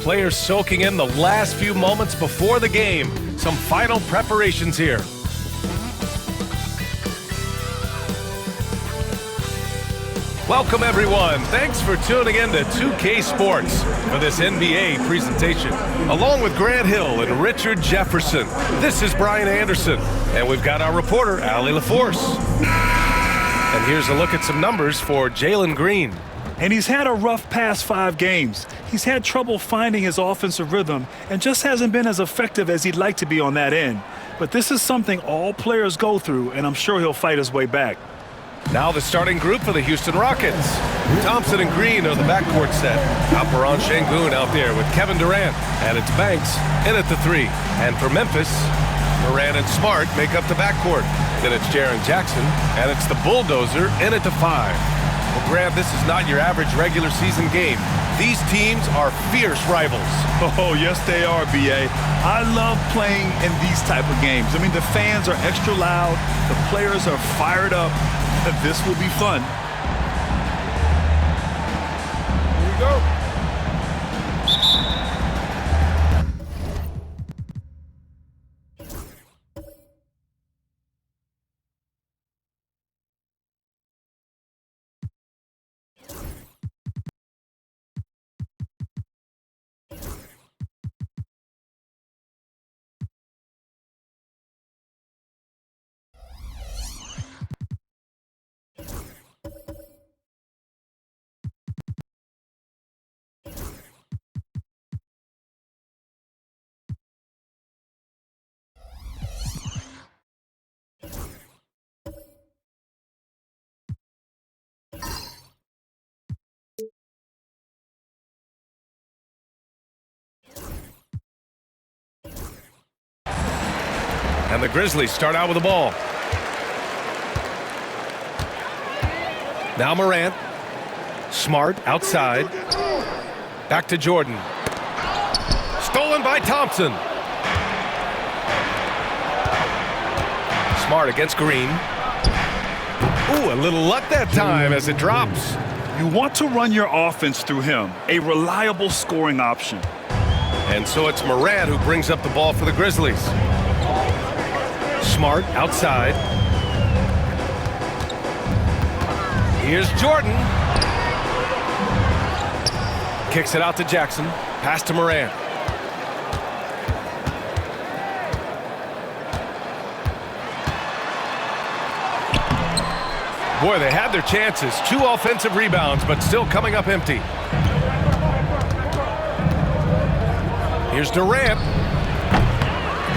Players soaking in the last few moments before the game. Some final preparations here. Welcome, everyone. Thanks for tuning in to 2K Sports for this NBA presentation. Along with Grant Hill and Richard Jefferson, this is Brian Anderson, and we've got our reporter, Allie LaForce. And here's a look at some numbers for Jalen Green. And he's had a rough past 5 games. He's had trouble finding his offensive rhythm and just hasn't been as effective as he'd like to be on that end. But this is something all players go through, and I'm sure he'll fight his way back. Now the starting group for the Houston Rockets. Thompson and Green are the backcourt set. Alperen Sengun out there with Kevin Durant. And it's Banks in at the 3. And for Memphis, Morant and Smart make up the backcourt. Then it's Jaren Jackson, and it's the Bulldozer in at the 5. Well, Grant, this is not your average regular season game. These teams are fierce rivals. Oh, yes, they are, B.A. I love playing in these type of games. I mean, the fans are extra loud. The players are fired up. This will be fun. Here we go. And the Grizzlies start out with the ball. Now Morant. Smart outside. Back to Jordan. Stolen by Thompson. Smart against Green. Ooh, a little luck that time as it drops. You want to run your offense through him, a reliable scoring option. And so it's Morant who brings up the ball for the Grizzlies. Smart outside. Here's Jordan. Kicks it out to Jackson. Pass to Morant. Boy, they had their chances. 2 offensive rebounds, but still coming up empty. Here's Durant.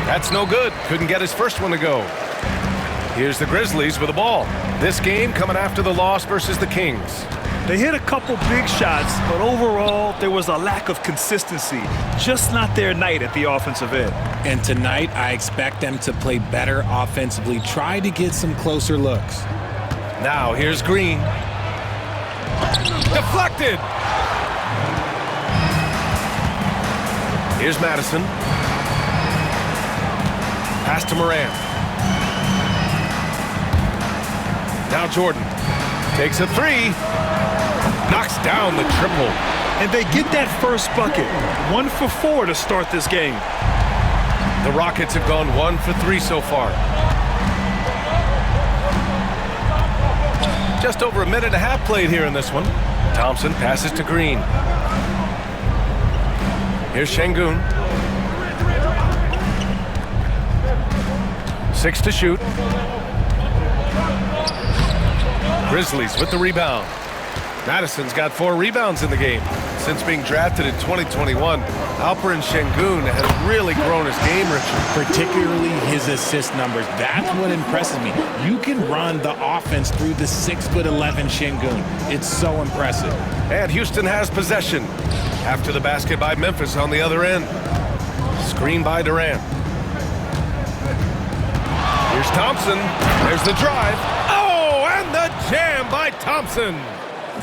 That's no good. Couldn't get his first one to go. Here's the Grizzlies with the ball. This game coming after the loss versus the Kings. They hit a couple big shots, but overall, there was a lack of consistency. Just not their night at the offensive end. And tonight, I expect them to play better offensively. Try to get some closer looks. Now, here's Green. Deflected! Here's Madison. Pass to Morant. Now Jordan takes a 3. Knocks down the triple. And they get that first bucket. 1 for 4 to start this game. The Rockets have gone 1 for 3 so far. Just over a minute and a half played here in this one. Thompson passes to Green. Here's Sengun. 6 to shoot. Grizzlies with the rebound. Madison's got 4 rebounds in the game. Since being drafted in 2021, Alperen Sengun has really grown his game, Richard. Particularly his assist numbers. That's what impresses me. You can run the offense through the 6'11" Sengun. It's so impressive. And Houston has possession. After the basket by Memphis on the other end. Screen by Durant. Here's Thompson. There's the drive. Oh, and the jam by Thompson.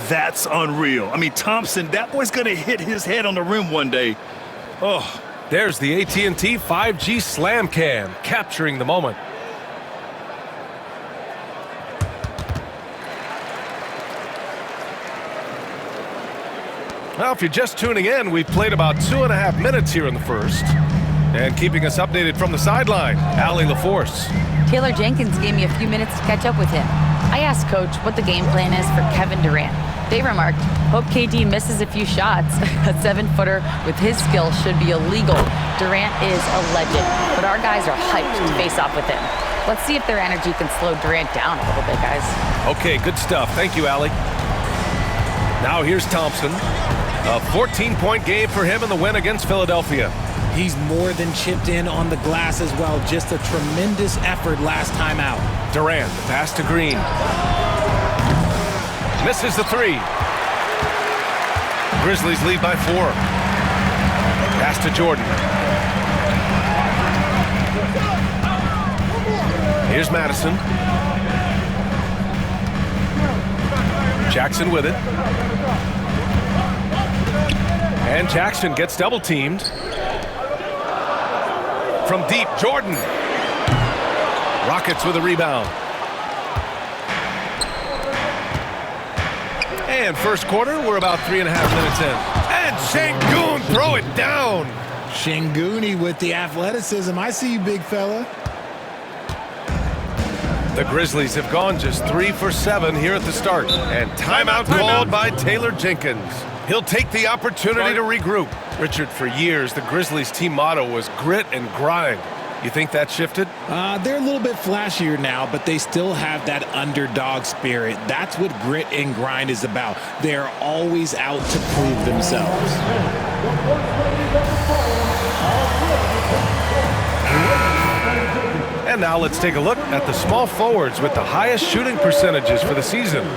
That's unreal. I mean, Thompson, that boy's going to hit his head on the rim one day. Oh. There's the AT&T 5G Slam Cam, capturing the moment. Well, if you're just tuning in, we've played about 2.5 minutes here in the first. And keeping us updated from the sideline, Allie LaForce. Taylor Jenkins gave me a few minutes to catch up with him. I asked Coach what the game plan is for Kevin Durant. They remarked, hope KD misses a few shots. A 7-footer with his skill should be illegal. Durant is a legend, but our guys are hyped to face off with him. Let's see if their energy can slow Durant down a little bit, guys. Okay, good stuff. Thank you, Allie. Now here's Thompson. A 14-point game for him in the win against Philadelphia. He's more than chipped in on the glass as well. Just a tremendous effort last time out. Durant, the pass to Green. Misses the three. Grizzlies lead by 4. Pass to Jordan. Here's Madison. Jackson with it. And Jackson gets double teamed. From deep, Jordan. Rockets with a rebound. And first quarter, we're about 3.5 minutes in. And Şengün throw it down. Şengün with the athleticism. I see you, big fella. The Grizzlies have gone just 3 for 7 here at the start. And timeout called by Taylor Jenkins. He'll take the opportunity to regroup. Richard, for years, the Grizzlies team motto was grit and grind. You think that shifted? They're a little bit flashier now, but they still have that underdog spirit. That's what grit and grind is about. They're always out to prove themselves. And now let's take a look at the small forwards with the highest shooting percentages for the season.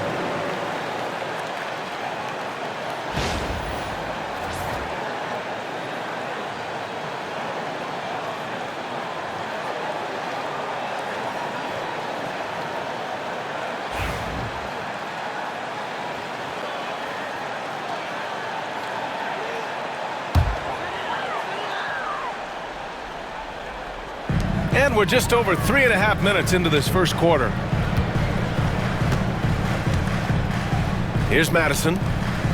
And we're just over 3.5 minutes into this first quarter. Here's Madison.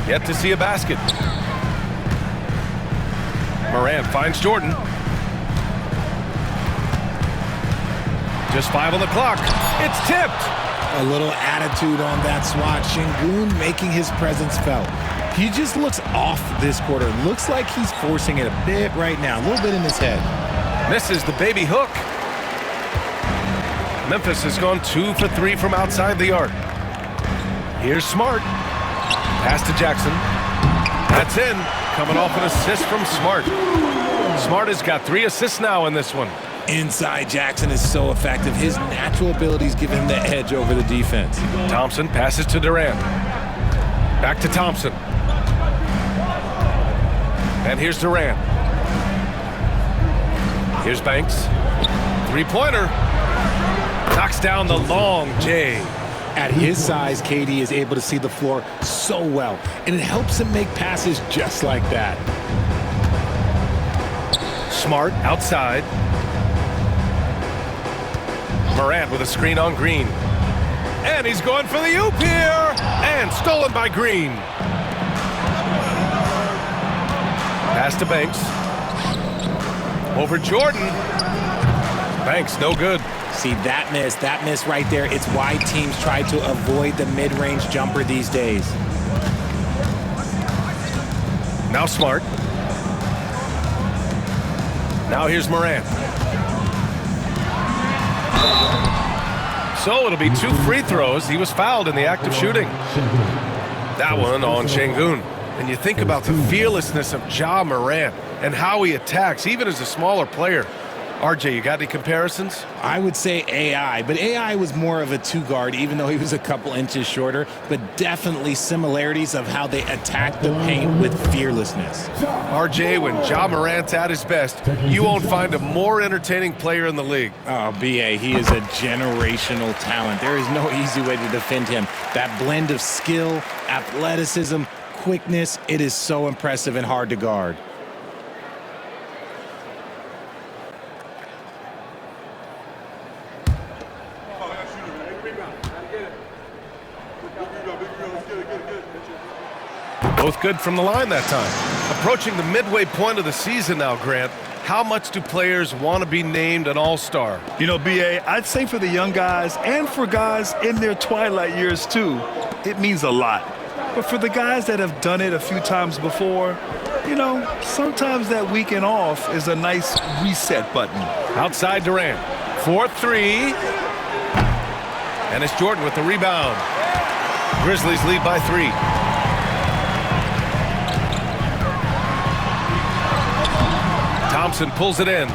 Yet to see a basket. Morant finds Jordan. Just 5 on the clock. It's tipped. A little attitude on that swat. Şengün making his presence felt. He just looks off this quarter. Looks like he's forcing it a bit right now. A little bit in his head. Misses the baby hook. Memphis has gone 2 for 3 from outside the arc. Here's Smart. Pass to Jackson. That's in. Coming off an assist from Smart. Smart has got 3 assists now in this one. Inside Jackson is so effective. His natural abilities give him the edge over the defense. Thompson passes to Durant. Back to Thompson. And here's Durant. Here's Banks. Three-pointer. Knocks down the long J. At his size, KD is able to see the floor so well, and it helps him make passes just like that. Smart outside. Morant with a screen on Green. And he's going for the oop here. And stolen by Green. Pass to Banks. Over Jordan. Banks, no good. See, that miss right there, it's why teams try to avoid the mid-range jumper these days. Now Smart. Now here's Morant. So it'll be 2 free throws. He was fouled in the act of shooting. That one on Şengün. And you think about the fearlessness of Ja Morant and how he attacks, even as a smaller player. RJ, you got any comparisons? I would say AI, but AI was more of a 2-guard, even though he was a couple inches shorter, but definitely similarities of how they attack the paint with fearlessness. RJ, when Ja Morant's at his best, you won't find a more entertaining player in the league. Oh, BA, he is a generational talent. There is no easy way to defend him. That blend of skill, athleticism, quickness, it is so impressive and hard to guard. Both good from the line that time. Approaching the midway point of the season now, Grant. How much do players want to be named an all-star? You know, B.A., I'd say for the young guys and for guys in their twilight years too, it means a lot. But for the guys that have done it a few times before, you know, sometimes that weekend off is a nice reset button. Outside Durant. 4-3. And it's Jordan with the rebound. Grizzlies lead by 3. Thompson pulls it in.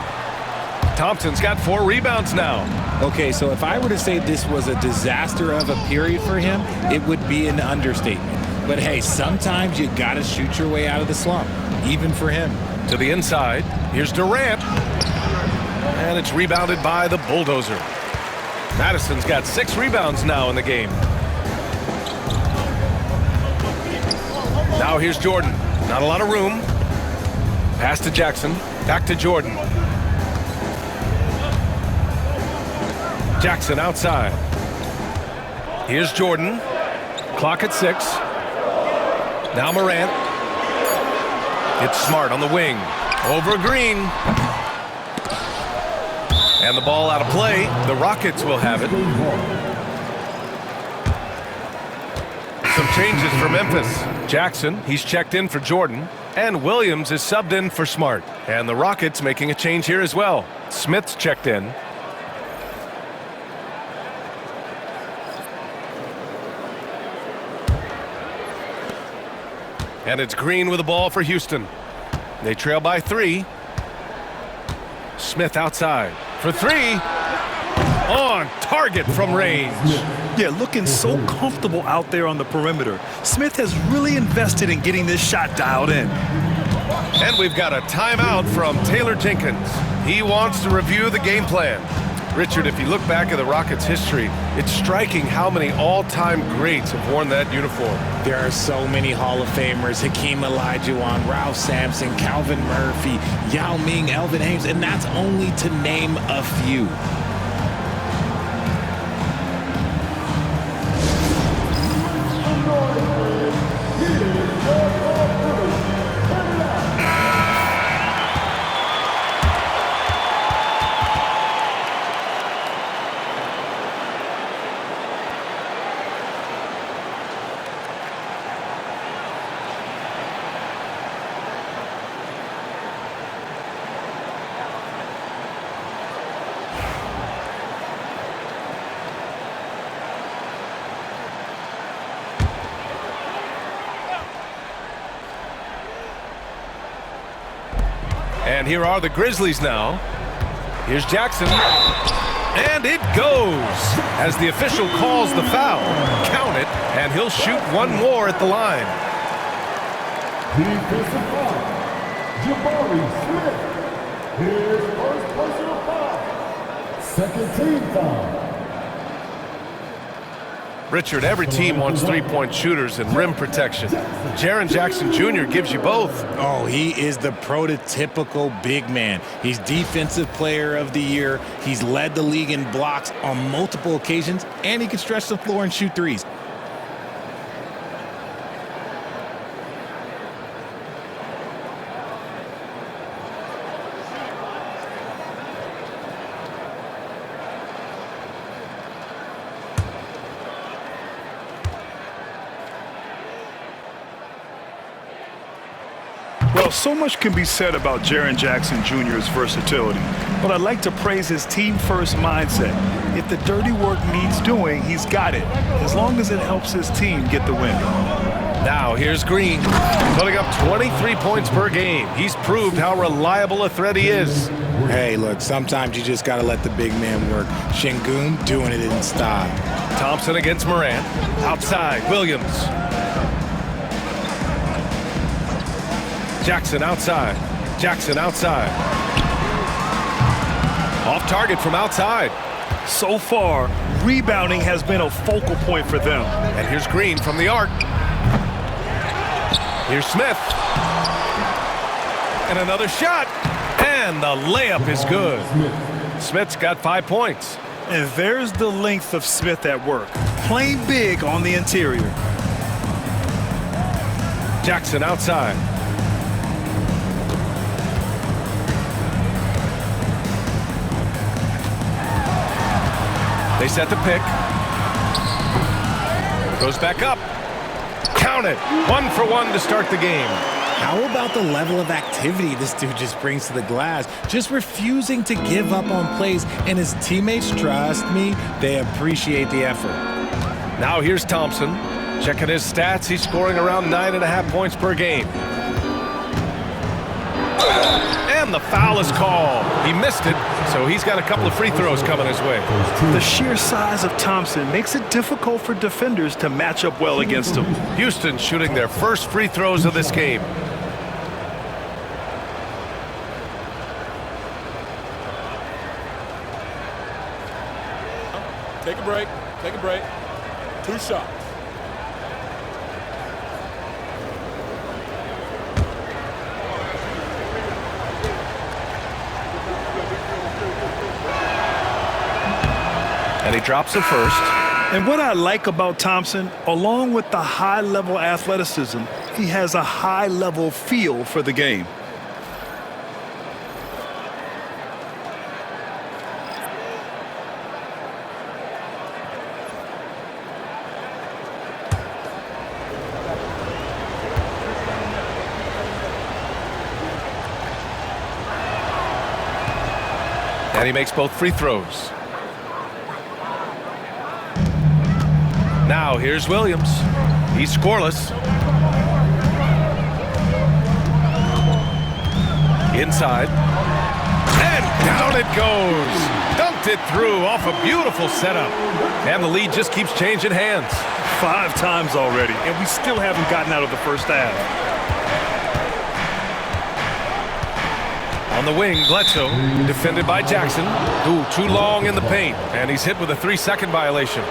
Thompson's got 4 rebounds now. Okay, so if I were to say this was a disaster of a period for him, it would be an understatement. But hey, sometimes you got to shoot your way out of the slump, even for him. To the inside. Here's Durant. And it's rebounded by the Bulldozer. Madison's got 6 rebounds now in the game. Now here's Jordan. Not a lot of room. Pass to Jackson. Back to Jordan. Jackson outside. Here's Jordan. Clock at 6. Now Morant. It's Smart on the wing. Over Green. And the ball out of play. The Rockets will have it. Some changes for Memphis. Jackson, he's checked in for Jordan. And Williams is subbed in for Smart. And the Rockets making a change here as well. Smith's checked in. And it's Green with the ball for Houston. They trail by 3. Smith outside for 3. On target from range. Yeah, looking so comfortable out there on the perimeter. Smith has really invested in getting this shot dialed in. And we've got a timeout from Taylor Jenkins. He wants to review the game plan. Richard, if you look back at the Rockets' history, it's striking how many all-time greats have worn that uniform. There are so many Hall of Famers: Hakeem Olajuwon, Ralph Sampson, Calvin Murphy, Yao Ming, Elvin Hayes, and that's only to name a few. And here are the Grizzlies now. Here's Jackson. And it goes as the official calls the foul. Count it, and he'll shoot one more at the line. Defensive foul. Jabari Smith. His first personal foul. Second team foul. Richard, every team wants three-point shooters and rim protection. Jaren Jackson Jr. gives you both. Oh, he is the prototypical big man. He's Defensive Player of the Year. He's led the league in blocks on multiple occasions, and he can stretch the floor and shoot threes. Well, so much can be said about Jaren Jackson Jr.'s versatility, but I'd like to praise his team-first mindset. If the dirty work needs doing, he's got it, as long as it helps his team get the win. Now here's Green, putting up 23 points per game. He's proved how reliable a threat he is. Hey, look, sometimes you just got to let the big man work. Şengün doing it in style. Thompson against Morant. Outside, Williams. Jackson outside. Jackson outside. Off target from outside. So far, rebounding has been a focal point for them. And here's Green from the arc. Here's Smith. And another shot. And the layup is good. Smith's got 5 points. And there's the length of Smith at work, playing big on the interior. Jackson outside. They set the pick. Goes back up. Count it. 1 for 1 to start the game. How about the level of activity this dude just brings to the glass? Just refusing to give up on plays, and his teammates, trust me, they appreciate the effort. Now here's Thompson. Checking his stats, he's scoring around 9.5 points per game. And the foul is called. He missed it, so he's got a couple of free throws coming his way. The sheer size of Thompson makes it difficult for defenders to match up well against him. Houston shooting their first free throws of this game. Take a break. Take a break. 2 shots. And he drops it first. And what I like about Thompson, along with the high-level athleticism, he has a high-level feel for the game. And he makes both free throws. Now here's Williams. He's scoreless. Inside. And down it goes. Dunked it through off a beautiful setup. And the lead just keeps changing hands. 5 times already, and we still haven't gotten out of the first half. On the wing, Bledsoe, defended by Jackson. Ooh, too long in the paint, and he's hit with a 3-second violation.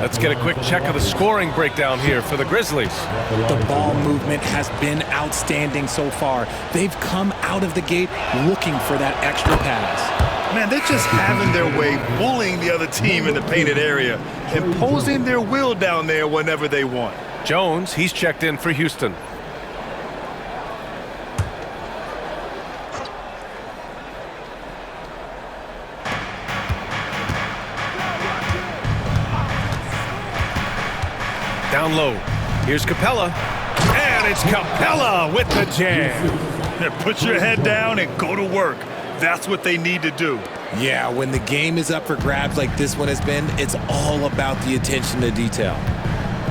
Let's get a quick check of the scoring breakdown here for the Grizzlies. The ball movement has been outstanding so far. They've come out of the gate looking for that extra pass. Man, they're just having their way, bullying the other team in the painted area, imposing their will down there whenever they want. Jones, he's checked in for Houston. Down low. Here's Capella. And it's Capella with the jam. Put your head down and go to work. That's what they need to do. Yeah, when the game is up for grabs like this one has been, it's all about the attention to detail.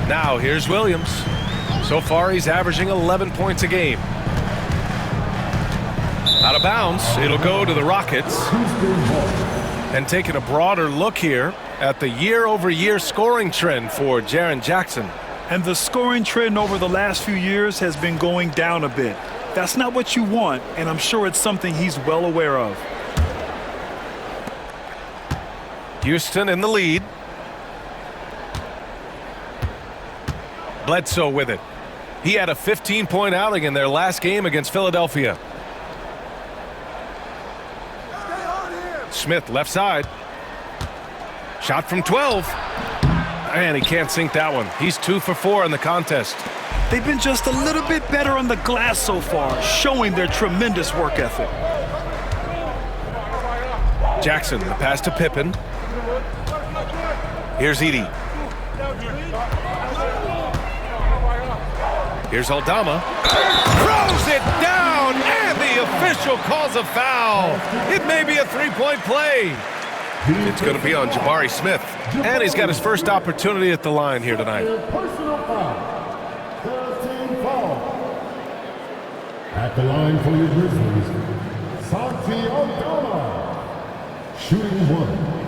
Now here's Williams. So far he's averaging 11 points a game. Out of bounds, it'll go to the Rockets. And taking a broader look here at the year-over-year scoring trend for Jaren Jackson. And the scoring trend over the last few years has been going down a bit. That's not what you want, and I'm sure it's something he's well aware of. Houston in the lead. Bledsoe with it. He had a 15-point outing in their last game against Philadelphia. Smith left side. Shot from 12. And he can't sink that one. He's 2 for 4 in the contest. They've been just a little bit better on the glass so far, showing their tremendous work ethic. Jackson, the pass to Pippen. Here's Edey. Here's Aldama. Throws it down, and the official calls a foul. It may be a 3-point play. It's going to be on Jabari Smith, and he's got his first opportunity at the line here tonight. Personal foul. 13 foul. At the line for your Grizzlies, Santi Aldama, shooting 1.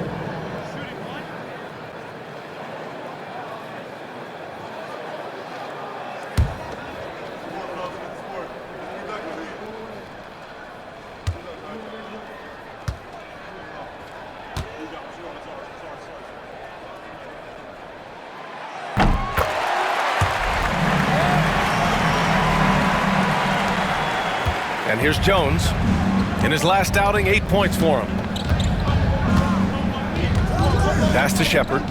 And here's Jones. In his last outing, 8 points for him. Pass to Shepard.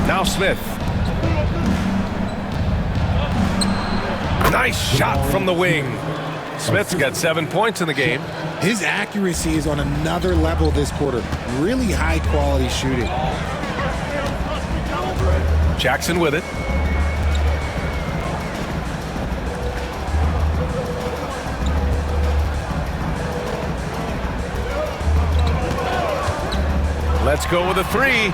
Now Smith. Nice shot from the wing. Smith's got 7 points in the game. His accuracy is on another level this quarter. Really high quality shooting. Jackson with it. Let's go with a three.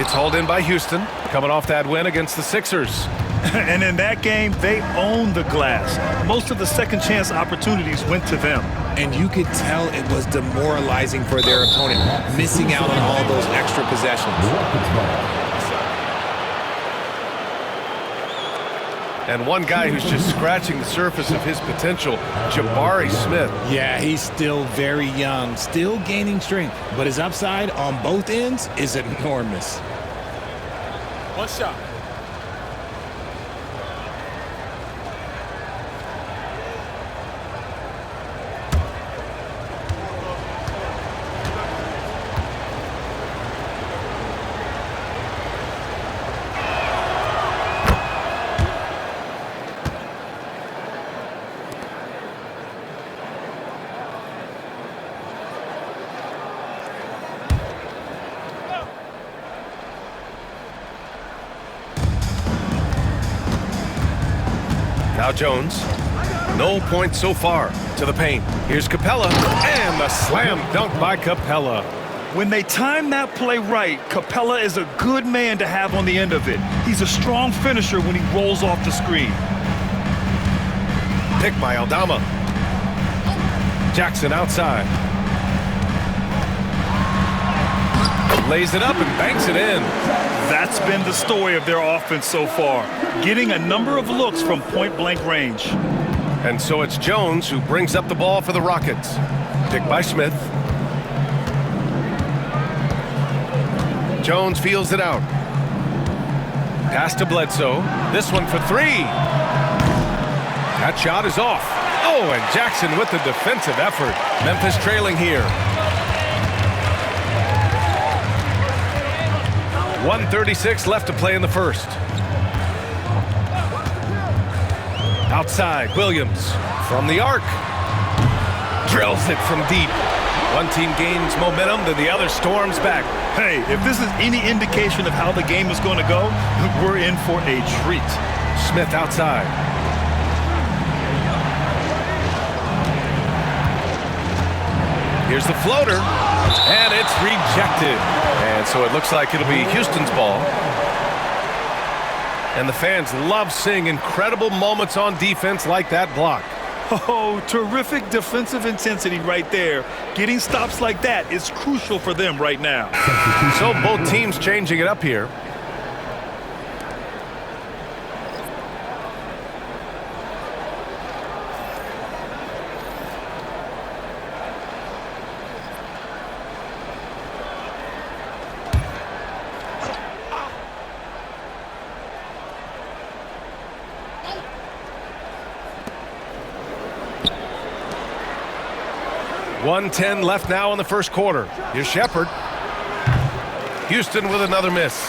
It's hauled in by Houston, coming off that win against the Sixers. And in that game, they owned the glass. Most of the second chance opportunities went to them. And you could tell it was demoralizing for their opponent, missing out on all those extra possessions. And one guy who's just scratching the surface of his potential, Jabari Smith. Yeah, he's still very young, still gaining strength, but his upside on both ends is enormous. One shot. Now Jones. No points so far. To the paint. Here's Capella. And the slam dunk by Capella. When they time that play right, Capella is a good man to have on the end of it. He's a strong finisher when he rolls off the screen. Pick by Aldama. Jackson outside. Lays it up and banks it in. That's been the story of their offense so far, getting a number of looks from point-blank range. And so it's Jones who brings up the ball for the Rockets. Pick by Smith. Jones feels it out. Pass to Bledsoe. This one for three. That shot is off. Oh, and Jackson with the defensive effort. Memphis trailing here. 1:36 left to play in the first. Outside, Williams from the arc. Drills it from deep. One team gains momentum, then the other storms back. Hey, if this is any indication of how the game is going to go, we're in for a treat. Smith outside. Here's the floater, and it's rejected. And so it looks like it'll be Houston's ball. And the fans love seeing incredible moments on defense like that block. Oh, terrific defensive intensity right there. Getting stops like that is crucial for them right now. So both teams changing it up here. .110 left now in the first quarter. Here's Shepard. Houston with another miss.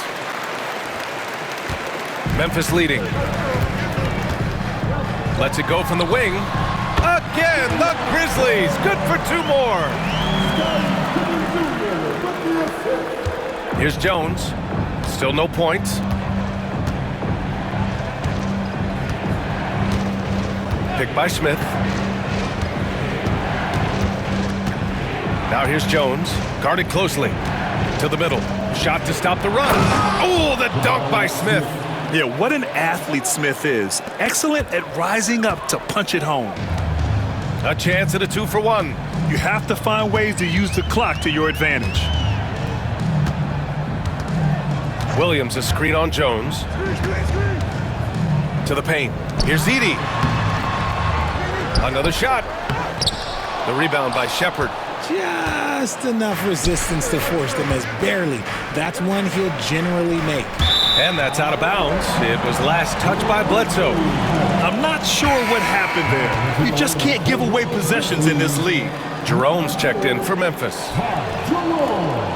Memphis leading. Lets it go from the wing. Again, the Grizzlies. Good for two more. Here's Jones. Still no points. Pick by Smith. Now here's Jones, guarded closely, to the middle. Shot to stop the run. Oh, the dunk by Smith. Yeah, what an athlete Smith is. Excellent at rising up to punch it home. A chance at a 2-for-1. You have to find ways to use the clock to your advantage. Williams a screen on Jones. To the paint. Here's Edey. Another shot. The rebound by Shepard. Just enough resistance to force them as barely. That's one he'll generally make. And that's out of bounds. It was last touched by Bledsoe. I'm not sure what happened there. You just can't give away possessions in this league. Jerome's checked in for Memphis. Jerome.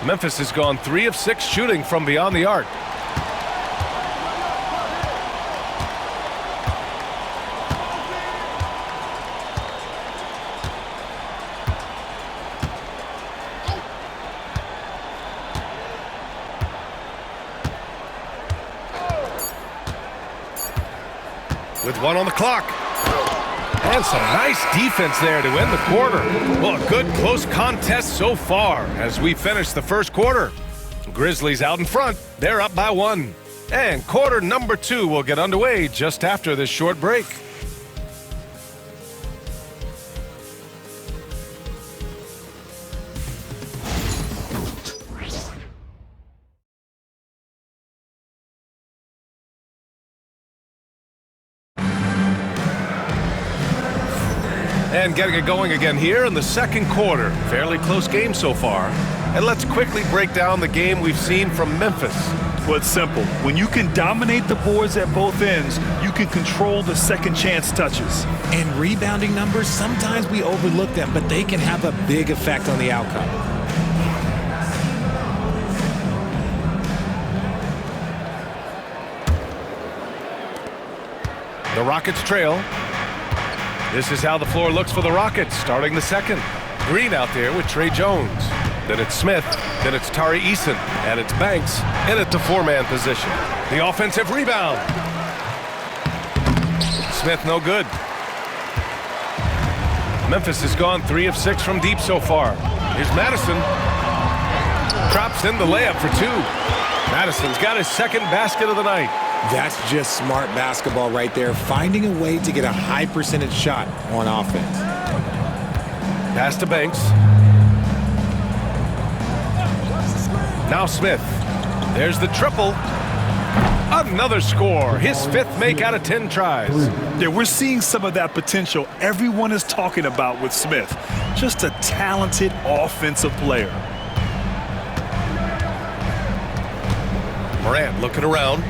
Memphis has gone 3 of 6 shooting from beyond the arc. With 1 on the clock. And some nice defense there to end the quarter. Well, a good close contest so far as we finish the first quarter. Grizzlies out in front. They're up by 1. And quarter number 2 will get underway just after this short break. And getting it going again here in the second quarter. Fairly close game so far. And let's quickly break down the game we've seen from Memphis. Well, it's simple. When you can dominate the boards at both ends, you can control the second chance touches. And rebounding numbers, sometimes we overlook them, but they can have a big effect on the outcome. The Rockets trail. This is how the floor looks for the Rockets starting the second. Green out there with Trey Jones. Then it's Smith. Then it's Tari Eason. And it's Banks in at the 4-man position. The offensive rebound. Smith no good. Memphis has gone 3 of 6 from deep so far. Here's Madison. Drops in the layup for 2. Madison's got his second basket of the night. That's just smart basketball right there, finding a way to get a high percentage shot on offense. Pass to Banks. Now Smith. There's the triple. Another score. His 5th make out of 10 tries. Yeah, we're seeing some of that potential everyone is talking about with Smith. Just a talented offensive player. Morant looking around.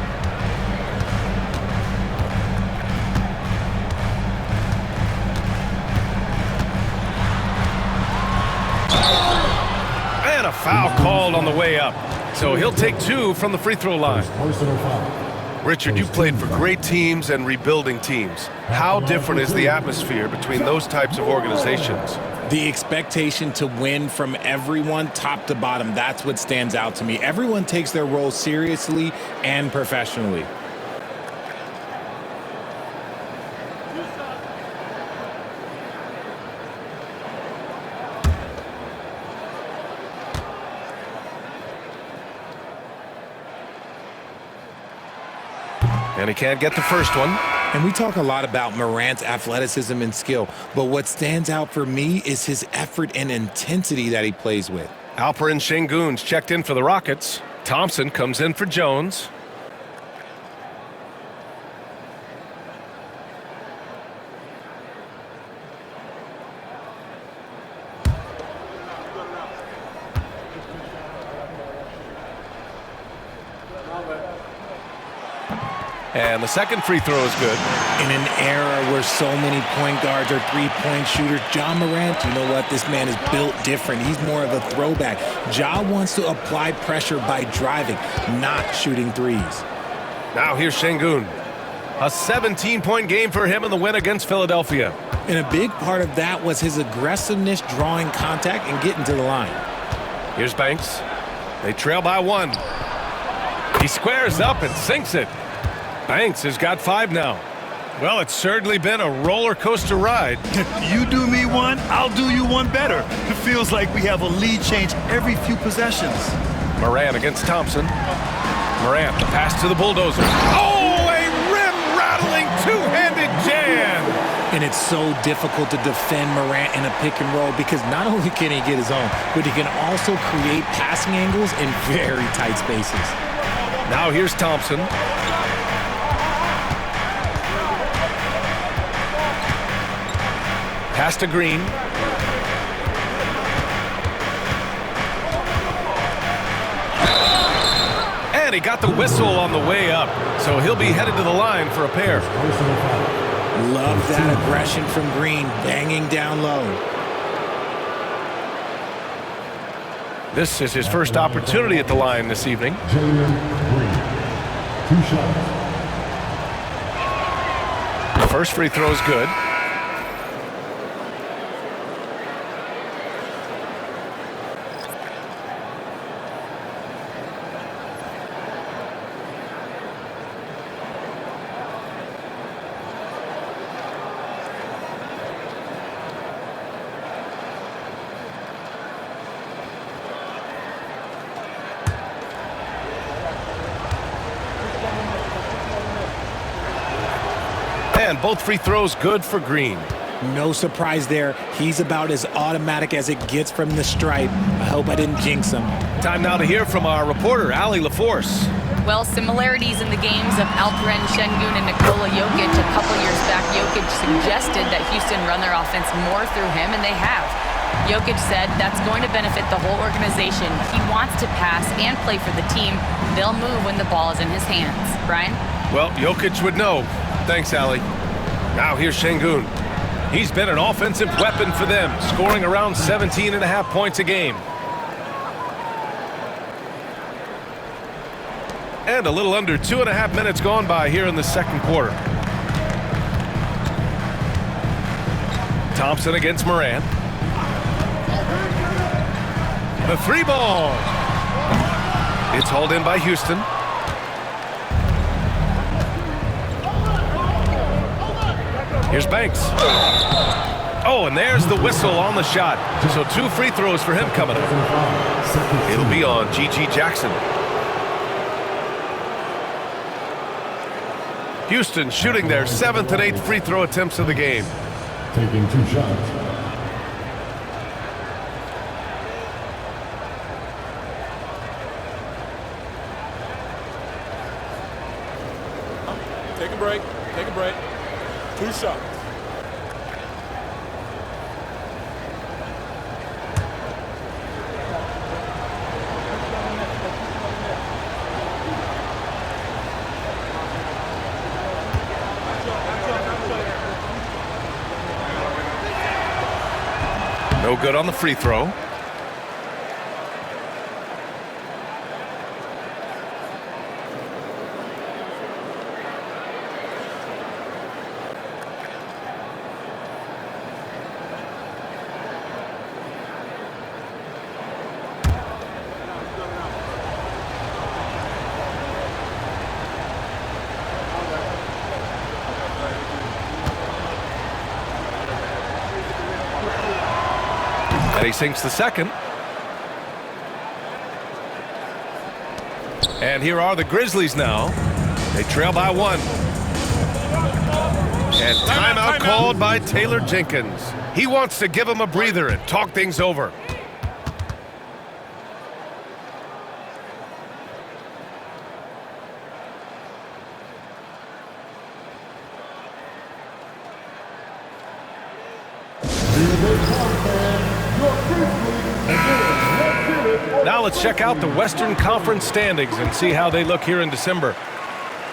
And a foul called on the way up. So he'll take 2 from the free throw line. Personal foul. Richard, you played for great teams and rebuilding teams. How different is the atmosphere between those types of organizations? The expectation to win from everyone, top to bottom, that's what stands out to me. Everyone takes their role seriously and professionally. And he can't get the first one. And we talk a lot about Morant's athleticism and skill, but what stands out for me is his effort and intensity that he plays with. Alperen Şengün's checked in for the Rockets. Thompson comes in for Jones. And the second free throw is good. In an era where so many point guards are three-point shooters, Ja Morant, you know what? This man is built different. He's more of a throwback. Ja wants to apply pressure by driving, not shooting threes. Now here's Şengün. A 17-point game for him in the win against Philadelphia. And a big part of that was his aggressiveness, drawing contact and getting to the line. Here's Banks. They trail by 1. He squares up and sinks it. Banks has got 5 now. Well, it's certainly been a roller coaster ride. You do me one, I'll do you one better. It feels like we have a lead change every few possessions. Morant against Thompson. Morant, the pass to the bulldozer. Oh, a rim-rattling two-handed jam! And it's so difficult to defend Morant in a pick and roll because not only can he get his own, but he can also create passing angles in very tight spaces. Now here's Thompson. Pass to Green. And And he got the whistle on the way up, so he'll be headed to the line for a pair. Love that aggression from Green, banging down low. This is his first opportunity at the line this evening. Green, 2 shots. The first free throw is good. And both free throws good for Green. No surprise there. He's about as automatic as it gets from the stripe. I hope I didn't jinx him. Time now to hear from our reporter, Allie LaForce. Well, similarities in the games of Alperen Şengün and Nikola Jokic. A couple years back, Jokic suggested that Houston run their offense more through him, and they have. Jokic said that's going to benefit the whole organization. He wants to pass and play for the team. They'll move when the ball is in his hands. Brian? Well, Jokic would know. Thanks, Allie. Now here's Şengün. He's been an offensive weapon for them, scoring around 17.5 points a game. And a little under 2.5 minutes gone by here in the second quarter. Thompson against Morant. The 3-ball. It's hauled in by Houston. Here's Banks. Oh, and there's the whistle on the shot. So 2 free throws for him coming up. It'll be on G.G. Jackson. Houston shooting their 7th and 8th free throw attempts of the game. Taking 2 shots. Take a break. Take a break. 2 shots. No good on the free throw. And he sinks the second. And here are the Grizzlies now. They trail by 1. And timeout called by Taylor Jenkins. He wants to give him a breather and talk things over. Now let's check out the Western Conference standings and see how they look here in December.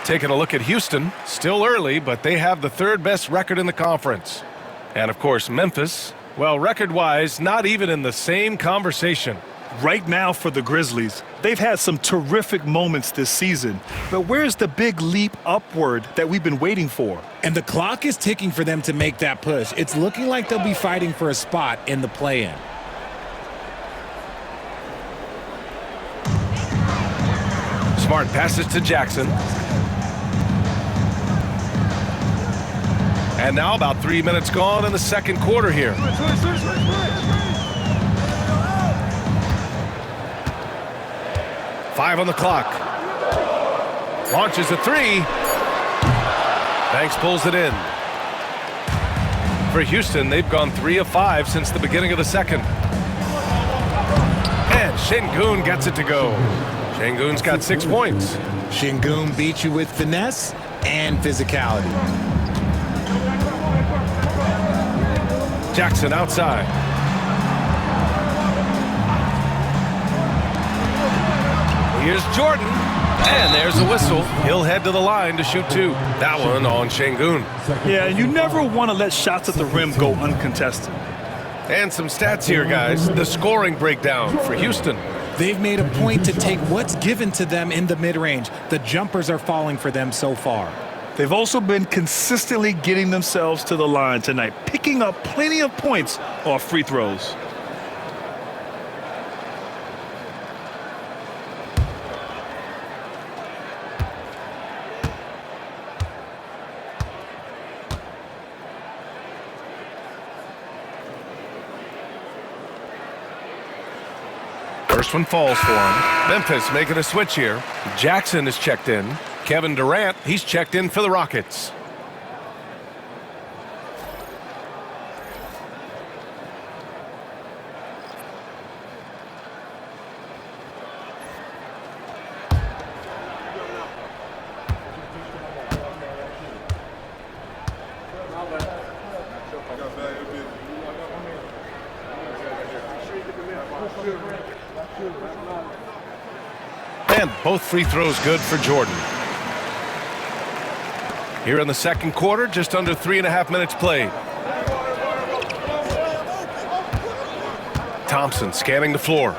Taking a look at Houston, still early, but they have the 3rd best record in the conference. And of course, Memphis, well, record-wise, not even in the same conversation. Right now for the Grizzlies, they've had some terrific moments this season. But where's the big leap upward that we've been waiting for? And the clock is ticking for them to make that push. It's looking like they'll be fighting for a spot in the play-in. Smart passes to Jackson. And now about 3 minutes gone in the second quarter here. Five on the clock. Launches a 3. Banks pulls it in. For Houston, they've gone 3 of 5 since the beginning of the second. And Şengün gets it to go. Şengün's got 6 points. Şengün beat you with finesse and physicality. Jackson outside. Here's Jordan. And there's a whistle. He'll head to the line to shoot 2. That one on Şengün. Yeah, you never want to let shots at the rim go uncontested. And some stats here, guys. The scoring breakdown for Houston. They've made a point to take what's given to them in the mid-range. The jumpers are falling for them so far. They've also been consistently getting themselves to the line tonight, picking up plenty of points off free throws. First one falls for him. Memphis making a switch here. Jackson is checked in. Kevin Durant, he's checked in for the Rockets. And both free throws good for Jordan. Here in the second quarter, just under 3.5 minutes played. Thompson scanning the floor.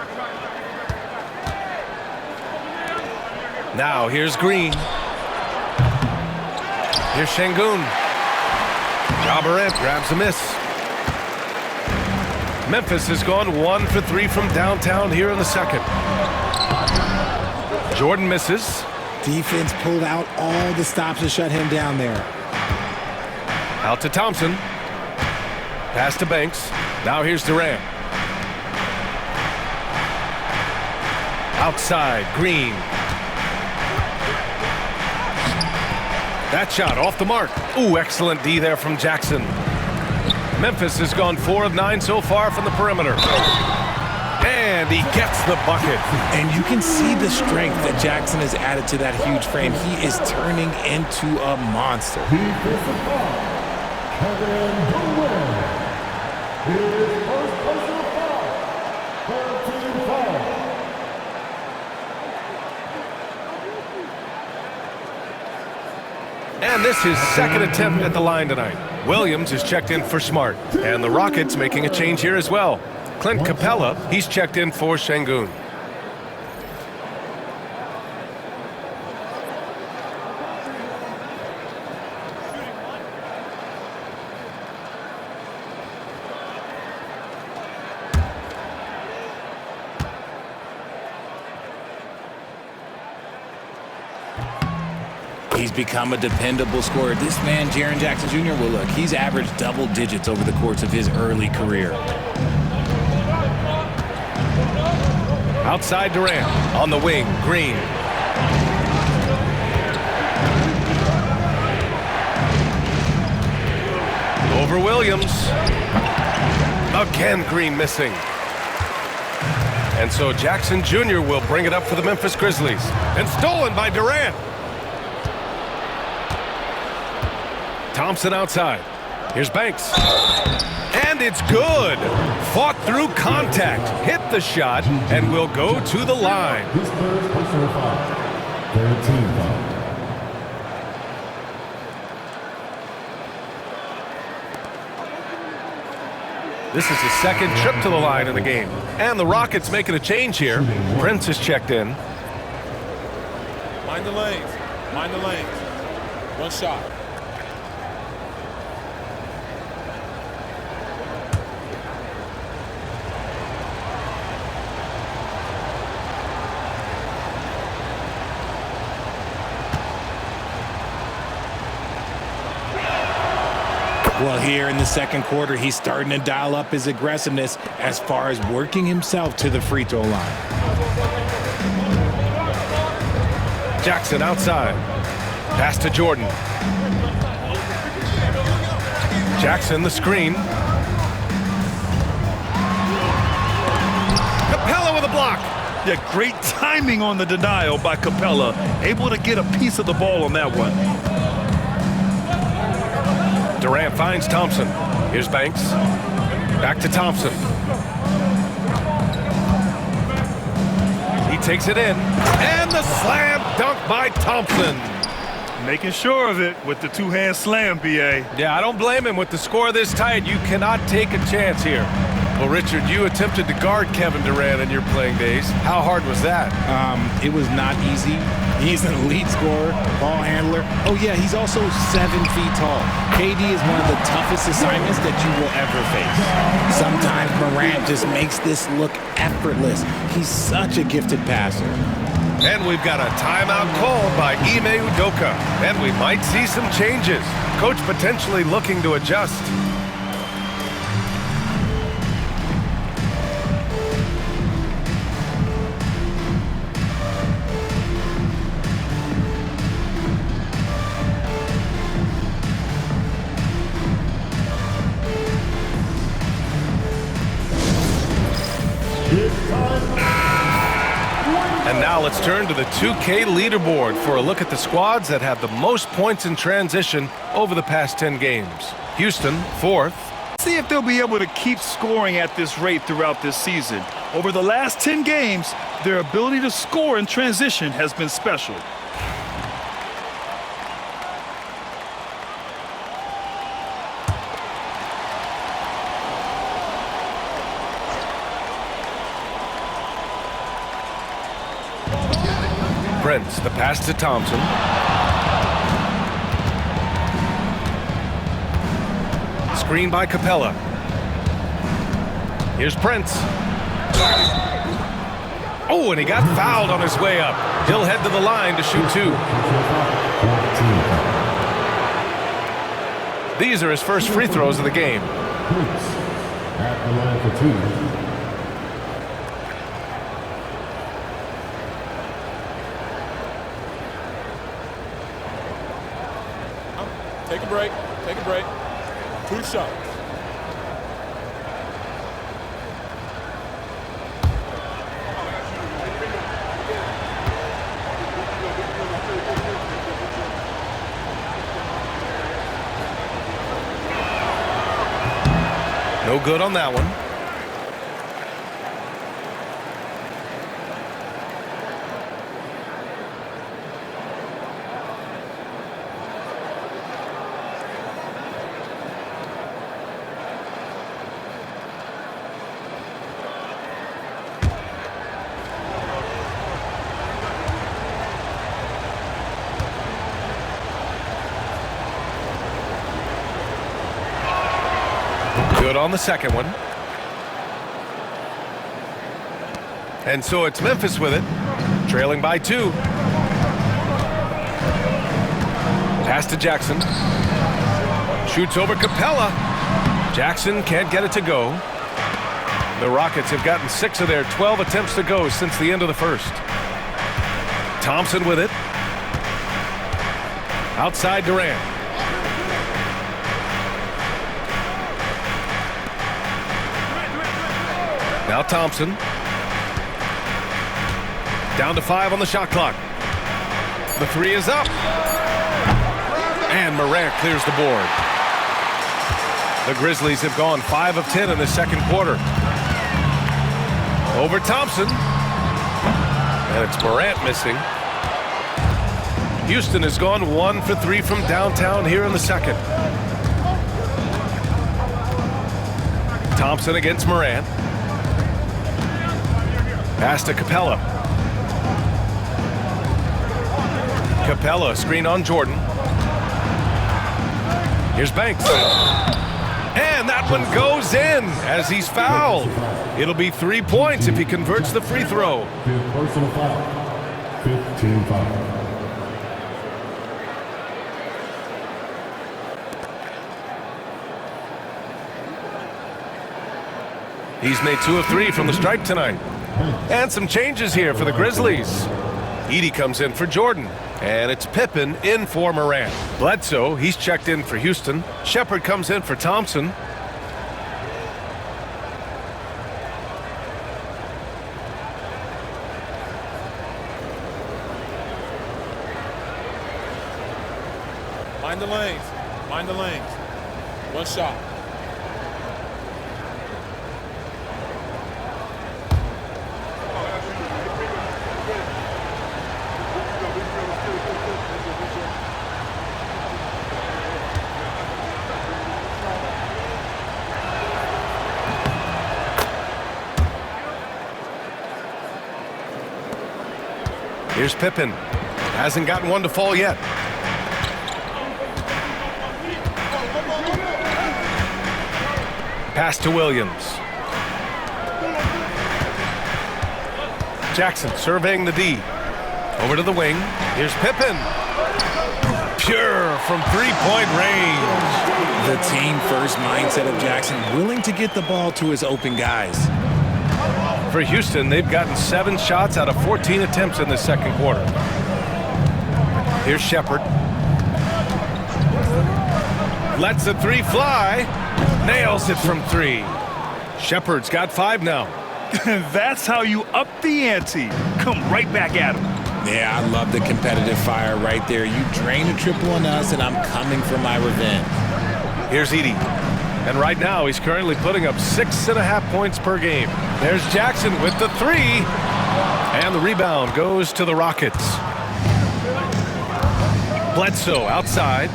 Now here's Green. Here's Şengün. Ja Morant grabs a miss. Memphis has gone 1 for 3 from downtown here in the second. Jordan misses. Defense pulled out all the stops to shut him down there. Out to Thompson. Pass to Banks. Now here's Durant. Outside, Green. That shot off the mark. Ooh, excellent D there from Jackson. Memphis has gone 4 of 9 so far from the perimeter. And he gets the bucket. And you can see the strength that Jackson has added to that huge frame. He is turning into a monster. Defensive foul. Kevin Durant. His first personal foul. 13 foul. And this is second attempt at the line tonight. Williams is checked in for Smart. And the Rockets making a change here as well. Clint Capella, he's checked in for Şengün. He's become a dependable scorer. This man, Jaren Jackson Jr., well, look, he's averaged double digits over the course of his early career. Outside Durant. On the wing, Green. Over Williams. Again, Green missing. And so Jackson Jr. will bring it up for the Memphis Grizzlies. And stolen by Durant. Thompson outside. Here's Banks. And it's good. Fought through contact. Hit the shot and will go to the line. His first personal foul. 13 foul. This is his second trip to the line in the game. And the Rockets making a change here. Prince is checked in. Mind the lanes. Mind the lanes. One shot. Well, here in the second quarter, he's starting to dial up his aggressiveness as far as working himself to the free throw line. Jackson outside. Pass to Jordan. Jackson the screen. Capella with a block. Yeah, great timing on the denial by Capella. Able to get a piece of the ball on that one. Durant finds Thompson. Here's Banks. Back to Thompson. He takes it in. And the slam dunk by Thompson. Making sure of it with the two-hand slam, B.A. Yeah, I don't blame him. With the score this tight, you cannot take a chance here. Well, Richard, you attempted to guard Kevin Durant in your playing days. How hard was that? It was not easy. He's an elite scorer, ball handler. Oh, yeah, he's also 7 feet tall. KD is one of the toughest assignments that you will ever face. Sometimes Morant just makes this look effortless. He's such a gifted passer. And we've got a timeout called by Ime Udoka. And we might see some changes. Coach potentially looking to adjust. And now let's turn to the 2K leaderboard for a look at the squads that have the most points in transition over the past 10 games. Houston, 4th. See if they'll be able to keep scoring at this rate throughout this season. Over the last 10 games, their ability to score in transition has been special. Prince, the pass to Thompson. Screen by Capella. Here's Prince. Oh, and he got fouled on his way up. He'll head to the line to shoot 2. These are his first free throws of the game. Prince at the line for 2. Take a break. Take a break. 2 shots. No good on that one. Good on the second one. And so it's Memphis with it, trailing by 2. Pass to Jackson. Shoots over Capella. Jackson can't get it to go. The Rockets have gotten 6 of their 12 attempts to go since the end of the first. Thompson with it. Outside Durant. Now Thompson. Down to 5 on the shot clock. The 3 is up. And Morant clears the board. The Grizzlies have gone 5 of 10 in the second quarter. Over Thompson. And it's Morant missing. Houston has gone 1 for 3 from downtown here in the second. Thompson against Morant. Pass to Capella. Capella, screen on Jordan. Here's Banks. And that one goes in as he's fouled. It'll be 3 points if he converts the free throw. 5th personal foul. 15 foul. He's made 2 of 3 from the stripe tonight. And some changes here for the Grizzlies. Edey comes in for Jordan. And it's Pippen in for Morant. Bledsoe, he's checked in for Houston. Shepard comes in for Thompson. Mind the lanes. Mind the lanes. 1 shot. Here's Pippen. Hasn't gotten one to fall yet. Pass to Williams. Jackson surveying the D. Over to the wing. Here's Pippen. Pure from three-point range. The team-first mindset of Jackson, willing to get the ball to his open guys. For Houston, they've gotten 7 shots out of 14 attempts in the second quarter. Here's Shepherd. Lets the three fly. Nails it from 3. Shepherd's got 5 now. That's how you up the ante. Come right back at him. Yeah, I love the competitive fire right there. You drain a triple on us, and I'm coming for my revenge. Here's Edey. And right now, he's currently putting up 6.5 points per game. There's Jackson with the 3. And the rebound goes to the Rockets. Bledsoe outside.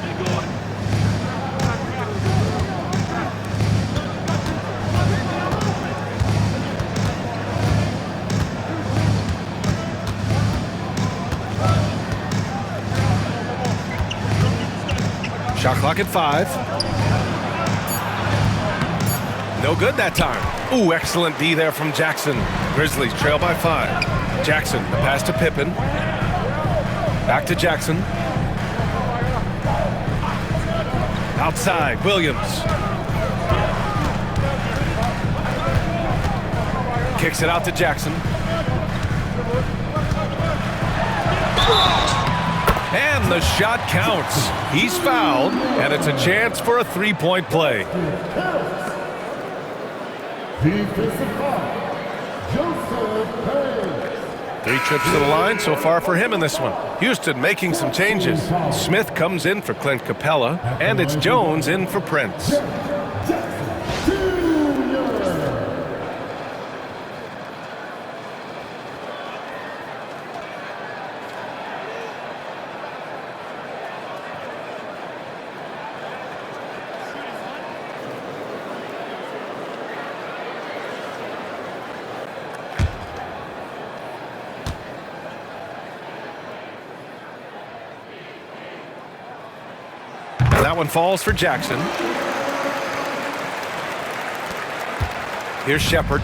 Shot clock at 5. No good that time. Ooh, excellent D there from Jackson. Grizzlies trail by 5. Jackson, the pass to Pippen. Back to Jackson. Outside, Williams. Kicks it out to Jackson. And the shot counts. He's fouled, and it's a chance for a three-point play. Defensive foul, Joseph Payne. 3 trips to the line so far for him in this one. Houston making some changes. Smith comes in for Clint Capella, and it's Jones in for Prince. That one falls for Jackson. Here's Shepherd.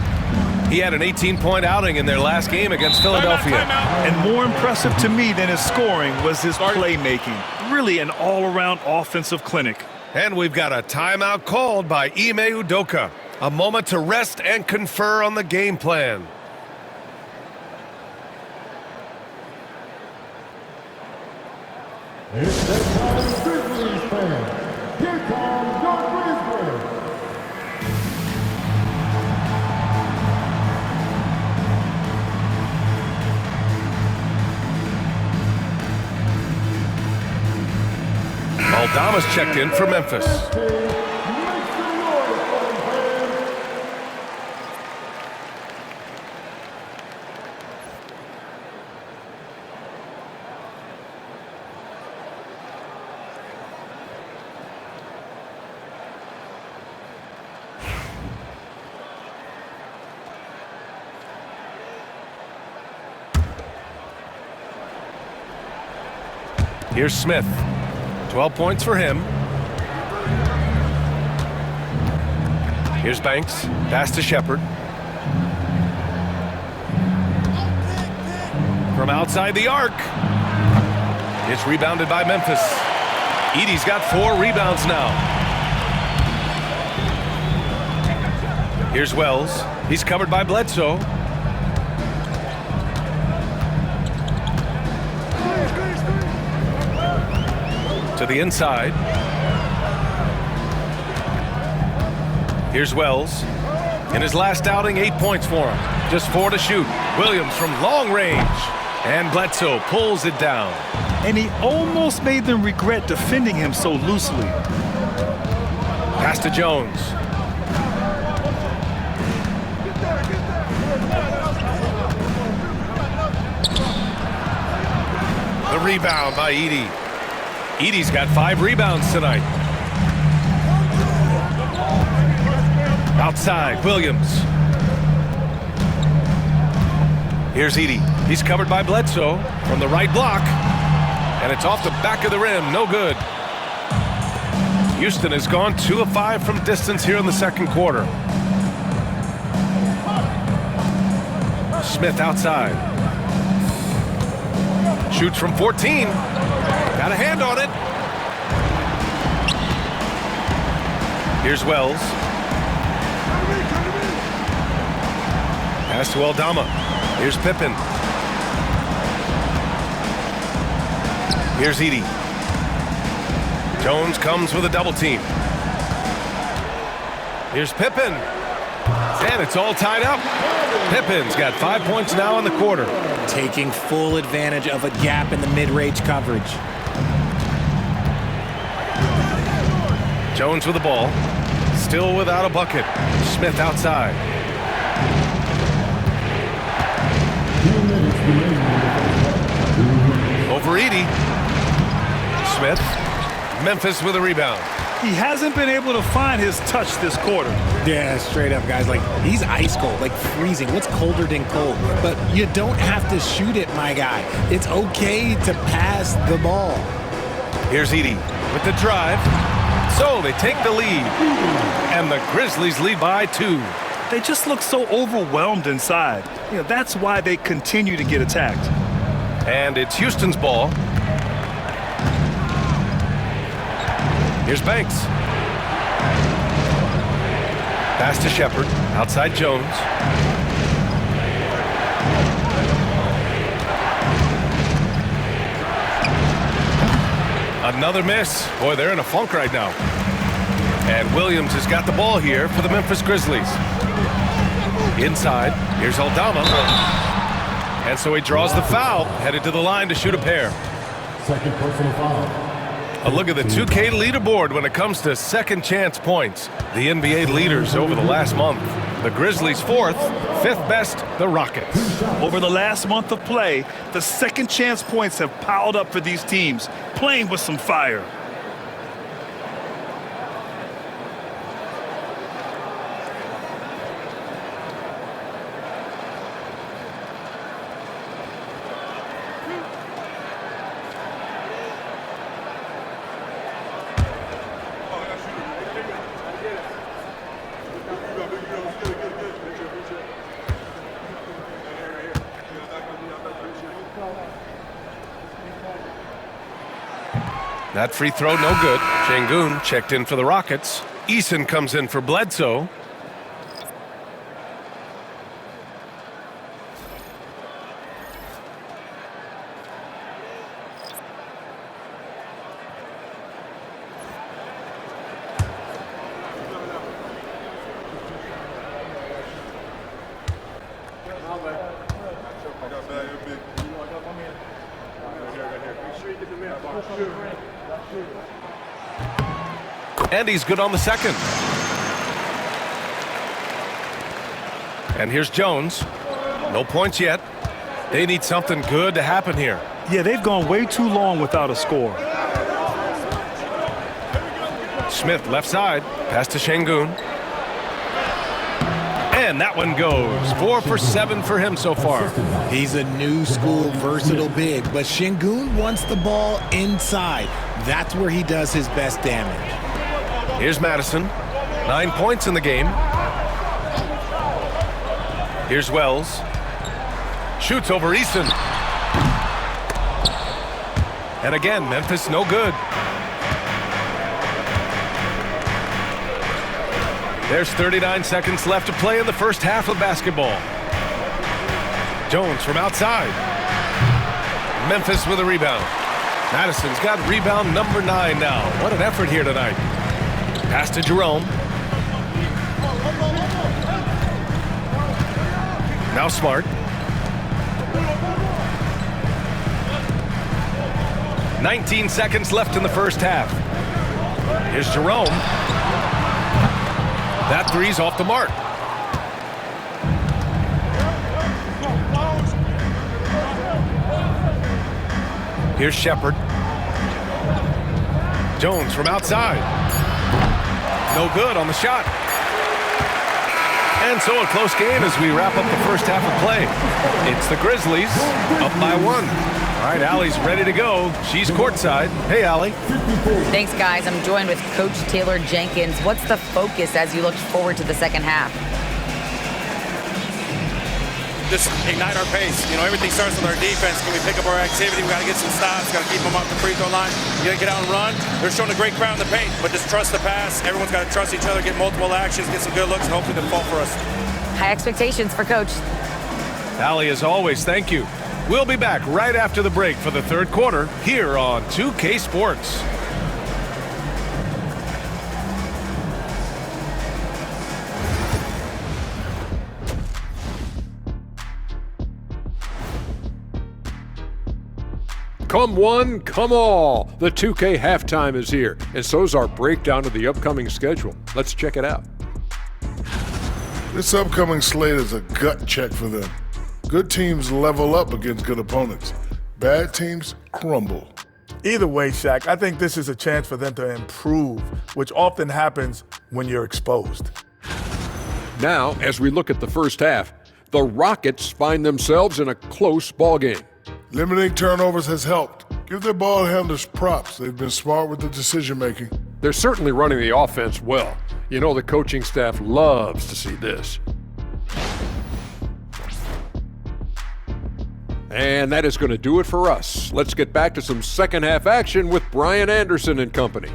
He had an 18-point outing in their last game against Philadelphia. And more impressive to me than his scoring was his playmaking. Really an all-around offensive clinic. And we've got a timeout called by Ime Udoka. A moment to rest and confer on the game plan. It's that time, Grizzlies fan. Here comes your Grizzlies. Aldama's checked in for Memphis. Make some noise for them, fans. Here's Smith. 12 points for him. Here's Banks. Pass to Shepherd. From outside the arc. It's rebounded by Memphis. Edey's got 4 rebounds now. Here's Wells. He's covered by Bledsoe. To the inside. Here's Wells. In his last outing, 8 points for him. Just 4 to shoot. Williams from long range. And Bledsoe pulls it down. And he almost made them regret defending him so loosely. Pass to Jones. The rebound by Edey. Edey's got 5 rebounds tonight. Outside, Williams. Here's Edey. He's covered by Bledsoe from the right block. And it's off the back of the rim. No good. Houston has gone 2 of 5 from distance here in the second quarter. Smith outside. Shoots from 14. Got a hand on it. Here's Wells. Pass to Aldama. Here's Pippen. Here's Edey. Jones comes with a double team. Here's Pippen. And it's all tied up. Pippen's got 5 points now in the quarter. Taking full advantage of a gap in the mid-range coverage. Jones with the ball. Still without a bucket. Smith outside. Over Edey. Smith. Memphis with a rebound. He hasn't been able to find his touch this quarter. Yeah, straight up, guys. Like, he's ice cold, like freezing. What's colder than cold? But you don't have to shoot it, my guy. It's okay to pass the ball. Here's Edey with the drive. So they take the lead. And the Grizzlies lead by 2. They just look so overwhelmed inside. That's why they continue to get attacked. And it's Houston's ball. Here's Banks. Pass to Shepard. Outside Jones. Another miss. Boy, they're in a funk right now. And Williams has got the ball here for the Memphis Grizzlies. Inside. Here's Aldama. And so he draws the foul. Headed to the line to shoot a pair. Second personal foul. A look at the 2K leaderboard when it comes to second chance points. The NBA leaders over the last month. The Grizzlies 4th, 5th best, the Rockets. Over the last month of play, the second chance points have piled up for these teams, playing with some fire. That free throw, no good. Şengün checked in for the Rockets. Eason comes in for Bledsoe. And he's good on the second. And here's Jones. No points yet. They need something good to happen here. Yeah, they've gone way too long without a score. Smith left side. Pass to Şengün. And that one goes. 4 for 7 for him so far. He's a new school versatile big, but Şengün wants the ball inside. That's where he does his best damage. Here's Madison. 9 points in the game. Here's Wells. Shoots over Eason. And again, Memphis no good. There's 39 seconds left to play in the first half of basketball. Jones from outside. Memphis with a rebound. Madison's got rebound number 9 now. What an effort here tonight. Pass to Jerome. Now Smart. 19 seconds left in the first half. Here's Jerome. That three's off the mark. Here's Shepard. Jones from outside. No good on the shot. And so a close game as we wrap up the first half of play. It's the Grizzlies up by 1. All right, Allie's ready to go. She's courtside. Hey, Allie. Thanks, guys. I'm joined with Coach Taylor Jenkins. What's the focus as you look forward to the second half? Just ignite our pace. You know, everything starts with our defense. Can we pick up our activity? We got to get some stops. Got to keep them off the free throw line. You got to get out and run. They're showing a great crowd in the paint, but just trust the pass. Everyone's got to trust each other, get multiple actions, get some good looks, and hopefully they'll fall for us. High expectations for Coach. Allie, as always, thank you. We'll be back right after the break for the third quarter here on 2K Sports. Come one, come all. The 2K halftime is here, and so's our breakdown of the upcoming schedule. Let's check it out. This upcoming slate is a gut check for them. Good teams level up against good opponents. Bad teams crumble. Either way, Shaq, I think this is a chance for them to improve, which often happens when you're exposed. Now, as we look at the first half, the Rockets find themselves in a close ballgame. Limiting turnovers has helped. Give their ball handlers props. They've been smart with the decision-making. They're certainly running the offense well. You know, the coaching staff loves to see this. And that is going to do it for us. Let's get back to some second half action with Brian Anderson and company.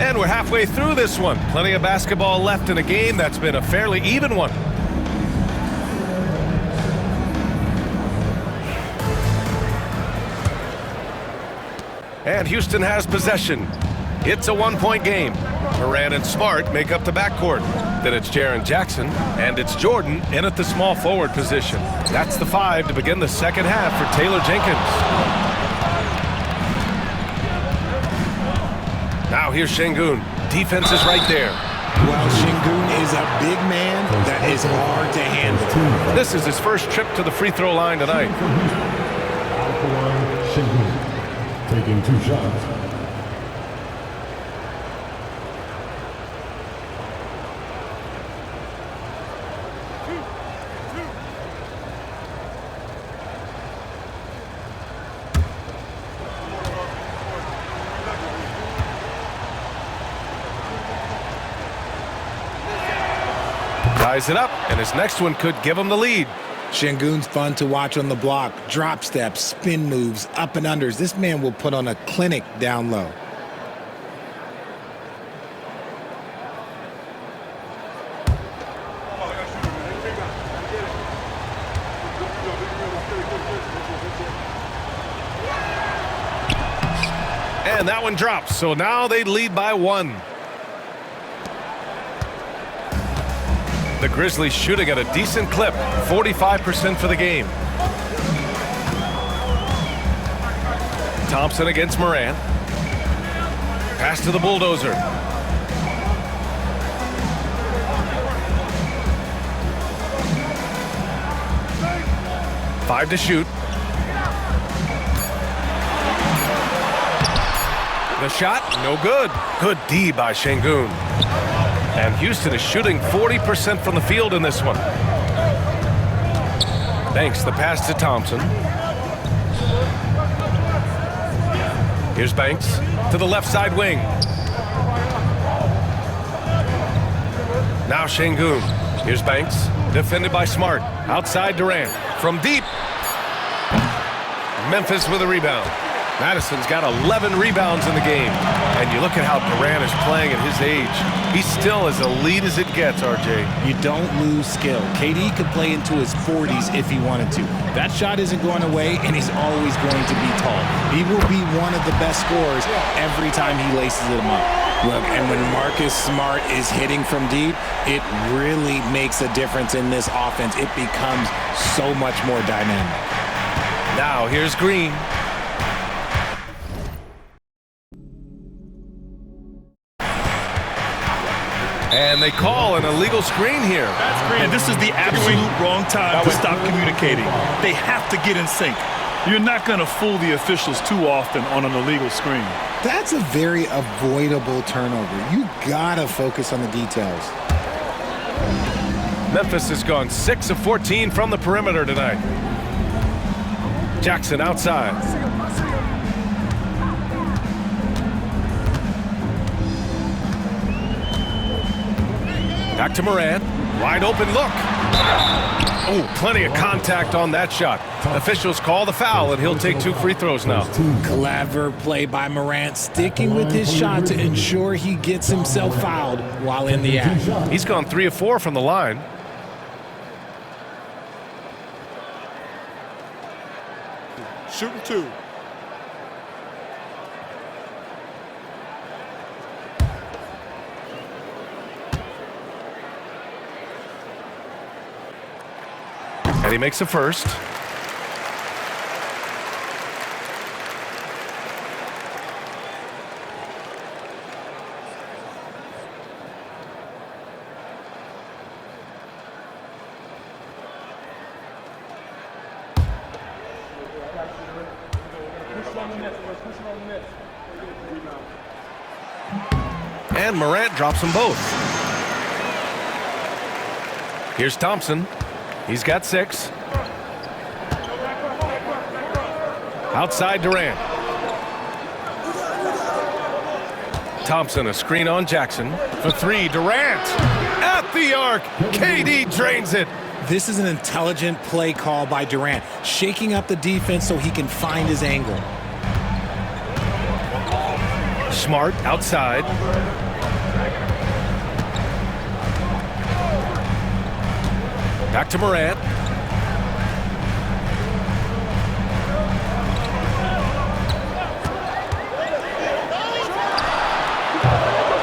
And we're halfway through this one. Plenty of basketball left in a game that's been a fairly even one. And Houston has possession. It's a one-point game. Moran and Smart make up the backcourt. Then it's Jaren Jackson, and it's Jordan in at the small forward position. That's the 5 to begin the second half for Taylor Jenkins. Now here's Şengün. Defense is right there. Well, Şengün is a big man that is hard to handle. This is his first trip to the free throw line tonight. Şengün taking 2 shots. Ties it up, and his next one could give him the lead. Şengün's fun to watch on the block. Drop steps, spin moves, up and unders. This man will put on a clinic down low. And that one drops, so now they lead by 1. The Grizzlies shooting at a decent clip, 45% for the game. Thompson against Moran. Pass to the bulldozer. Five to shoot. The shot, no good. Good D by Şengün. And Houston is shooting 40% from the field in this one. Banks the pass to Thompson. Here's Banks to the left side wing. Now Şengün. Here's Banks, defended by Smart. Outside Durant. From deep. Memphis with a rebound. Madison's got 11 rebounds in the game. And you look at how Durant is playing at his age. He's still as elite as it gets, RJ. You don't lose skill. KD could play into his 40s if he wanted to. That shot isn't going away, and he's always going to be tall. He will be one of the best scorers every time he laces them up. Look, and when Marcus Smart is hitting from deep, it really makes a difference in this offense. It becomes so much more dynamic. Now here's Green. And they call an illegal screen here. And this is the absolute wrong time to stop communicating. They have to get in sync. You're not going to fool the officials too often on an illegal screen. That's a very avoidable turnover. You gotta focus on the details. Memphis has gone 6 of 14 from the perimeter tonight. Jackson outside. Back to Morant. Wide open look. Oh, plenty of contact on that shot. Officials call the foul, and he'll take 2 free throws now. Clever play by Morant, sticking with his shot to ensure he gets himself fouled while in the act. He's gone 3 of 4 from the line. Shooting 2. And he makes a first. And Morant drops them both. Here's Thompson. He's got 6. Outside Durant. Thompson, a screen on Jackson. For 3, Durant. At the arc. KD drains it. This is an intelligent play call by Durant, shaking up the defense so he can find his angle. Smart outside. Back to Morant.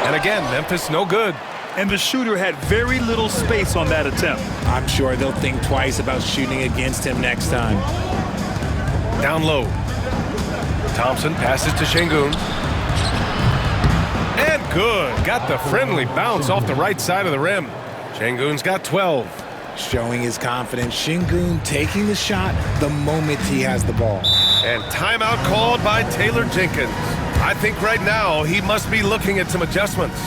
And again, Memphis no good. And the shooter had very little space on that attempt. I'm sure they'll think twice about shooting against him next time. Down low. Thompson passes to Şengün. And good. Got the friendly bounce off the right side of the rim. Şengün's got 12. Showing his confidence, Şengün taking the shot the moment he has the ball. And timeout called by Taylor Jenkins. I think right now he must be looking at some adjustments.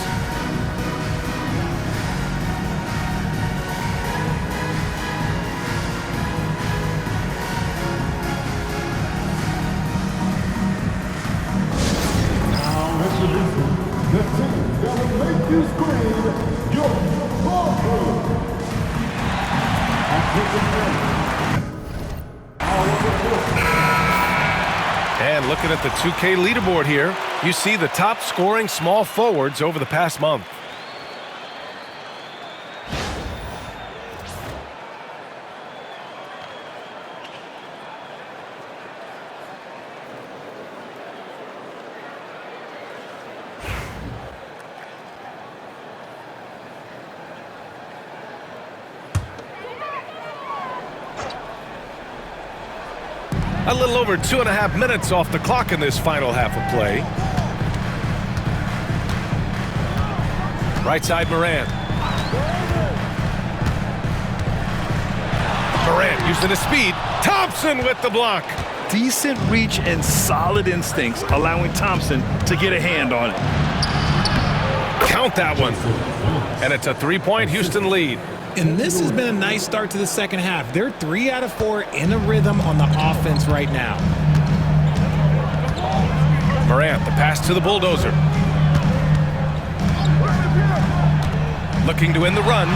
And looking at the 2K leaderboard here, you see the top scoring small forwards over the past month. A little over 2.5 minutes off the clock in this final half of play. Right side, Morant. Morant using his speed. Thompson with the block. Decent reach and solid instincts, allowing Thompson to get a hand on it. Count that one. And it's a 3-point Houston lead. And this has been a nice start to the second half. They're 3 out of 4 in a rhythm on the offense right now. Morant, the pass to the bulldozer. Looking to win the run.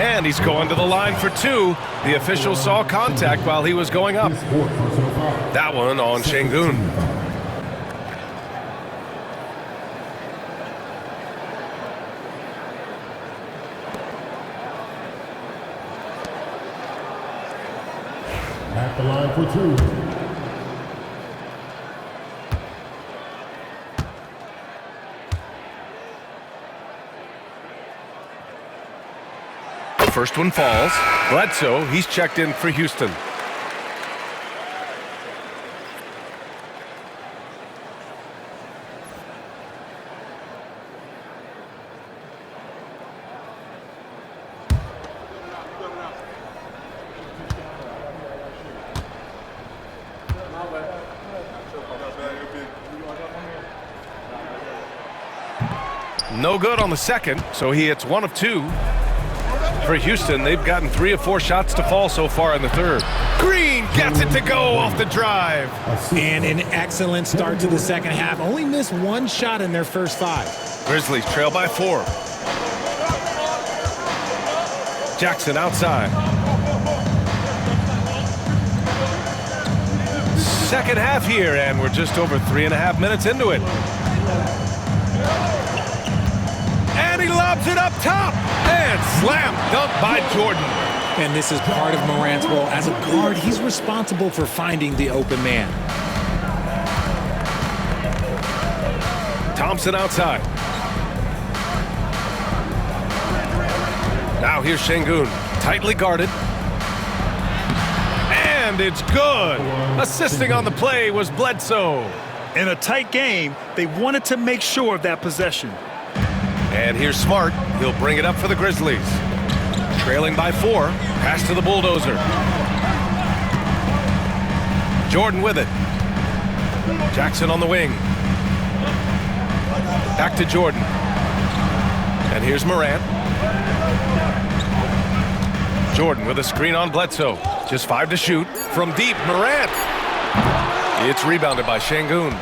And he's going to the line for 2. The official saw contact while he was going up. That one on Şengün. At the line for 2. The first one falls. Bledsoe, he's checked in for Houston. No good on the second, so he hits 1 of 2. For Houston, they've gotten 3 of 4 shots to fall so far in the third. Green gets it to go off the drive. And an excellent start to the second half. Only missed 1 shot in their first 5. Grizzlies trail by 4. Jackson outside. Second half here, and we're just over 3.5 minutes into it. And he lobs it up top. And slam dunk by Jordan. And this is part of Morant's role. As a guard, he's responsible for finding the open man. Thompson outside. Now here's Şengün, tightly guarded. And it's good. Assisting on the play was Bledsoe. In a tight game, they wanted to make sure of that possession. And here's Smart. He'll bring it up for the Grizzlies. Trailing by 4. Pass to the bulldozer. Jordan with it. Jackson on the wing. Back to Jordan. And here's Morant. Jordan with a screen on Bledsoe. Just 5 to shoot. From deep, Morant. It's rebounded by Şengün.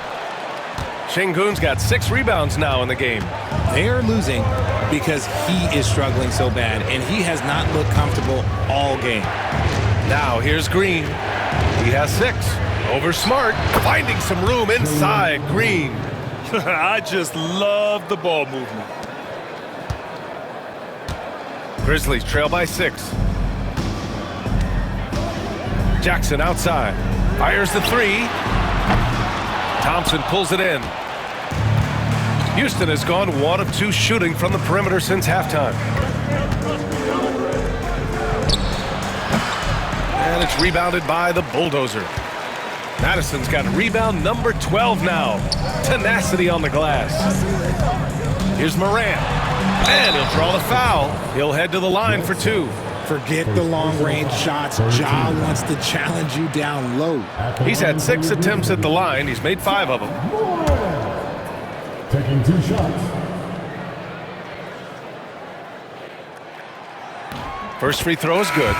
Şengün's got 6 rebounds now in the game. They are losing because he is struggling so bad, and he has not looked comfortable all game. Now here's Green. He has 6. Over Smart. Finding some room inside Green. I just love the ball movement. Grizzlies trail by 6. Jackson outside. Fires the 3. Thompson pulls it in. Houston has gone 1 of 2 shooting from the perimeter since halftime. And it's rebounded by the bulldozer. Madison's got rebound number 12 now. Tenacity on the glass. Here's Morant. And he'll draw the foul. He'll head to the line for 2. Forget the long-range shots. Ja wants to challenge you down low. He's had 6 attempts at the line. He's made 5 of them. Taking 2 shots. First free throw is good.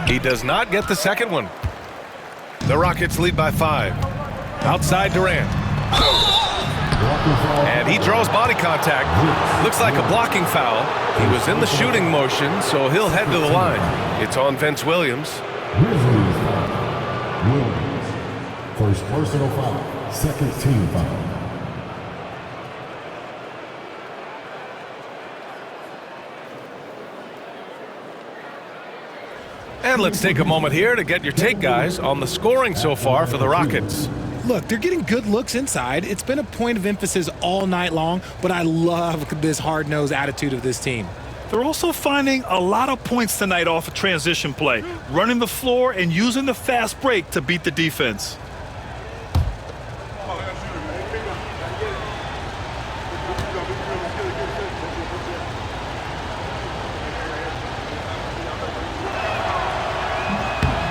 He does not get the second one. The Rockets lead by 5. Outside Durant. And he draws body contact. Looks like a blocking foul. He was in the shooting motion, so he'll head to the line. It's on Vince Williams. Grizzlies foul. Williams. First personal foul. Second team foul. And let's take a moment here to get your take, guys, on the scoring so far for the Rockets. Look, they're getting good looks inside. It's been a point of emphasis all night long, but I love this hard-nosed attitude of this team. They're also finding a lot of points tonight off of transition play, running the floor and using the fast break to beat the defense.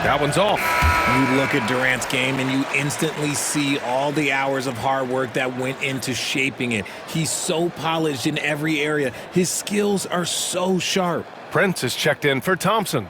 That one's off. You look at Durant's game and you instantly see all the hours of hard work that went into shaping it. He's so polished in every area. His skills are so sharp. Prince is checked in for Thompson.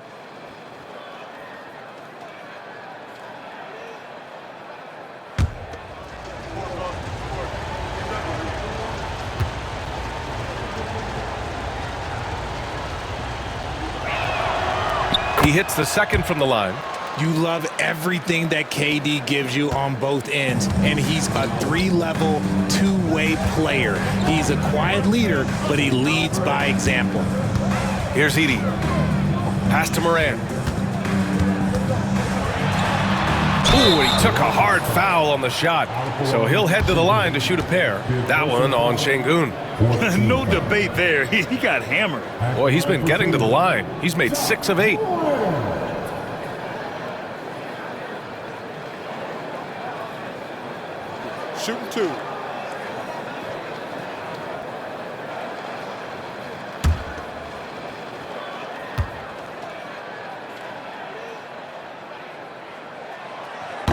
He hits the second from the line. You love everything that KD gives you on both ends, and he's a 3-level, 2-way player. He's a quiet leader, but he leads by example. Here's Edey. Pass to Morant. Ooh, he took a hard foul on the shot, so he'll head to the line to shoot a pair. That one on Şengün. No debate there. He got hammered. Boy, he's been getting to the line. He's made 6 of 8. shooting 2.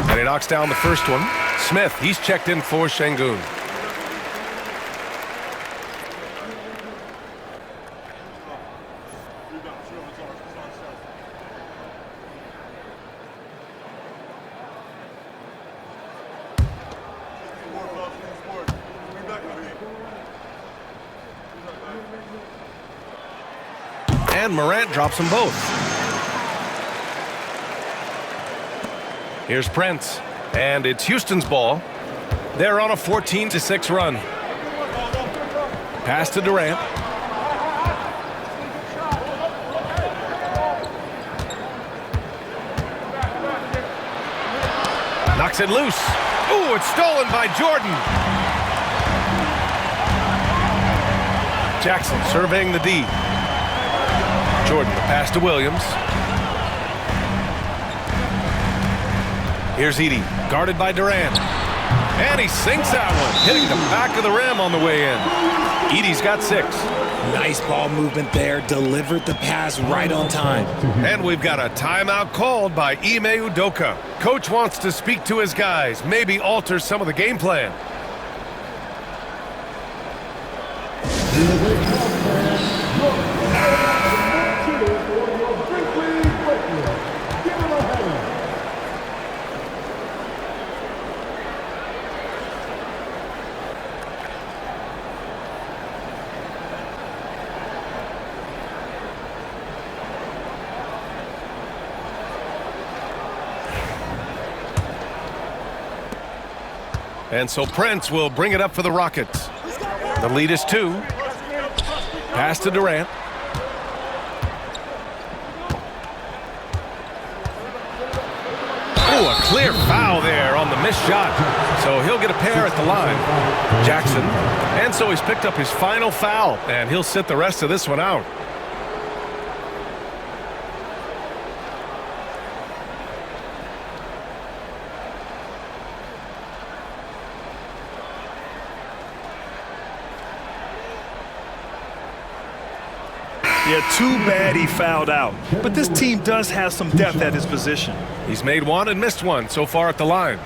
And he knocks down the first one. Smith, he's checked in for Şengün. And Morant drops them both. Here's Prince, and it's Houston's ball. They're on a 14-6 run. Pass to Durant. Knocks it loose. Ooh, it's stolen by Jordan. Jackson surveying the D. Jordan, the pass to Williams. Here's Edey, guarded by Durant. And he sinks that one, hitting the back of the rim on the way in. Edey's got 6. Nice ball movement there, delivered the pass right on time. And we've got a timeout called by Ime Udoka. Coach wants to speak to his guys, maybe alter some of the game plan. And so Prince will bring it up for the Rockets. The lead is 2. Pass to Durant. Oh, a clear foul there on the missed shot. So he'll get a pair at the line. Jackson. And so he's picked up his final foul, and he'll sit the rest of this one out. Yeah, too bad he fouled out. But this team does have some depth at his position. He's made one and missed one so far at the line.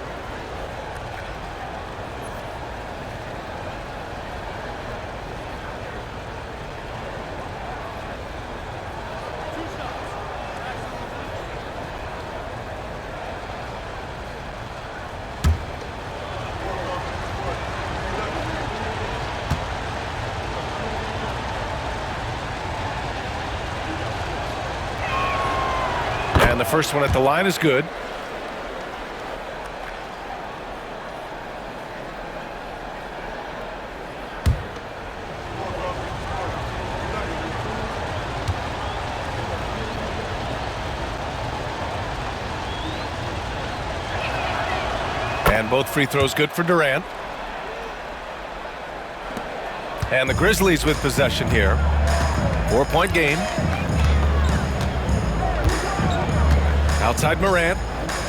And the first one at the line is good. And both free throws good for Durant. And the Grizzlies with possession here. 4-point game. Outside Morant.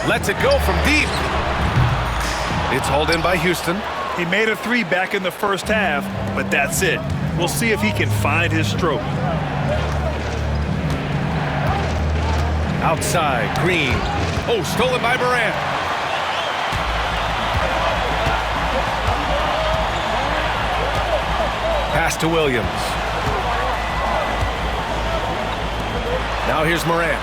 Lets it go from deep. It's hauled in by Houston. He made a 3 back in the first half, but that's it. We'll see if he can find his stroke. Outside, Green. Oh, stolen by Morant. Pass to Williams. Now here's Morant.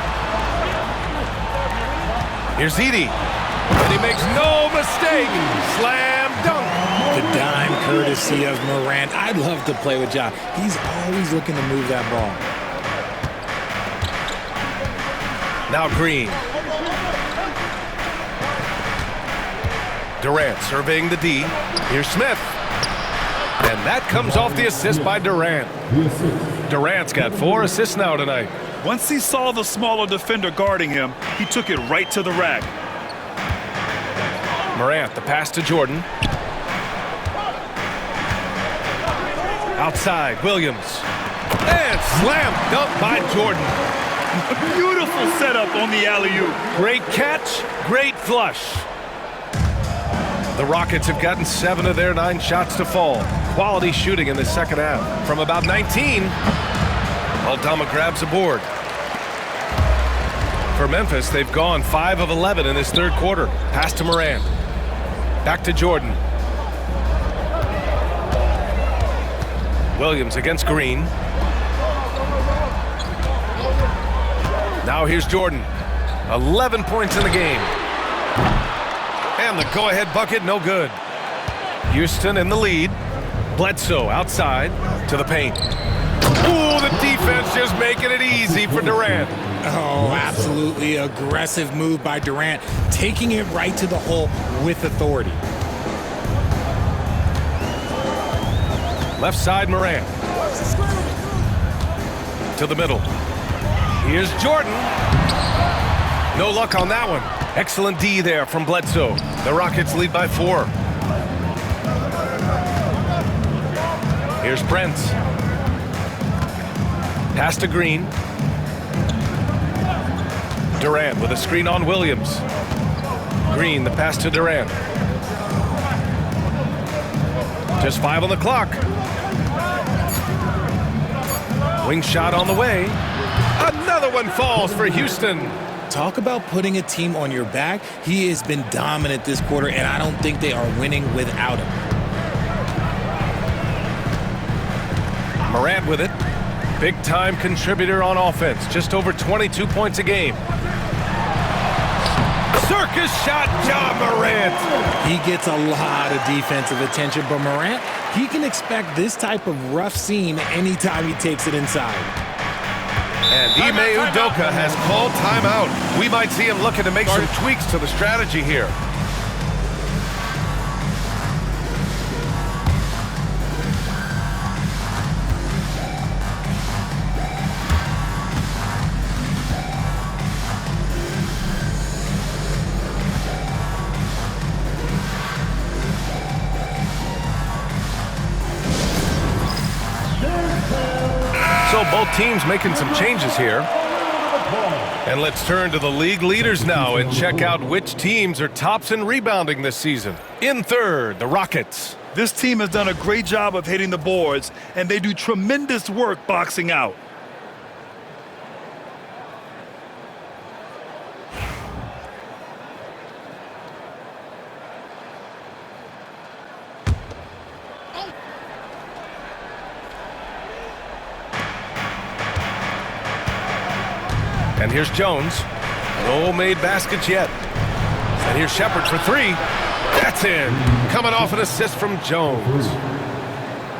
Here's Edey. And he makes no mistake. Slam dunk. The dime courtesy of Morant. I'd love to play with Ja. He's always looking to move that ball. Now Green. Durant surveying the D. Here's Smith. And that comes off the assist by Durant. Durant's got 4 assists now tonight. Once he saw the smaller defender guarding him, he took it right to the rack. Morant, the pass to Jordan. Outside, Williams. And slam dunk by Jordan. A beautiful setup on the alley-oop. Great catch, great flush. The Rockets have gotten 7 of their 9 shots to fall. Quality shooting in the second half. From about 19, Aldama grabs a board. For Memphis, they've gone 5 of 11 in this third quarter. Pass to Morant. Back to Jordan. Williams against Green. Now here's Jordan. 11 points in the game. And the go-ahead bucket, no good. Houston in the lead. Bledsoe outside to the paint. Ooh, the defense just making it easy for Durant. Oh, absolutely aggressive move by Durant, taking it right to the hole with authority. Left side, Morant. To the middle. Here's Jordan. No luck on that one. Excellent D there from Bledsoe. The Rockets lead by 4. Here's Brent. Pass to Green. Durant with a screen on Williams. Green, the pass to Durant. Just 5 on the clock. Wing shot on the way. Another one falls for Houston. Talk about putting a team on your back. He has been dominant this quarter, and I don't think they are winning without him. Morant with it. Big-time contributor on offense. Just over 22 points a game. Circus shot, Ja Morant. He gets a lot of defensive attention, but Morant, he can expect this type of rough scene anytime he takes it inside. And Ime Udoka has called timeout. We might see him looking to make some tweaks to the strategy here. So both teams making some changes here. And let's turn to the league leaders now and check out which teams are tops in rebounding this season. In third, the Rockets. This team has done a great job of hitting the boards, and they do tremendous work boxing out. And here's Jones. No made baskets yet. And here's Shepard for 3. That's in. Coming off an assist from Jones.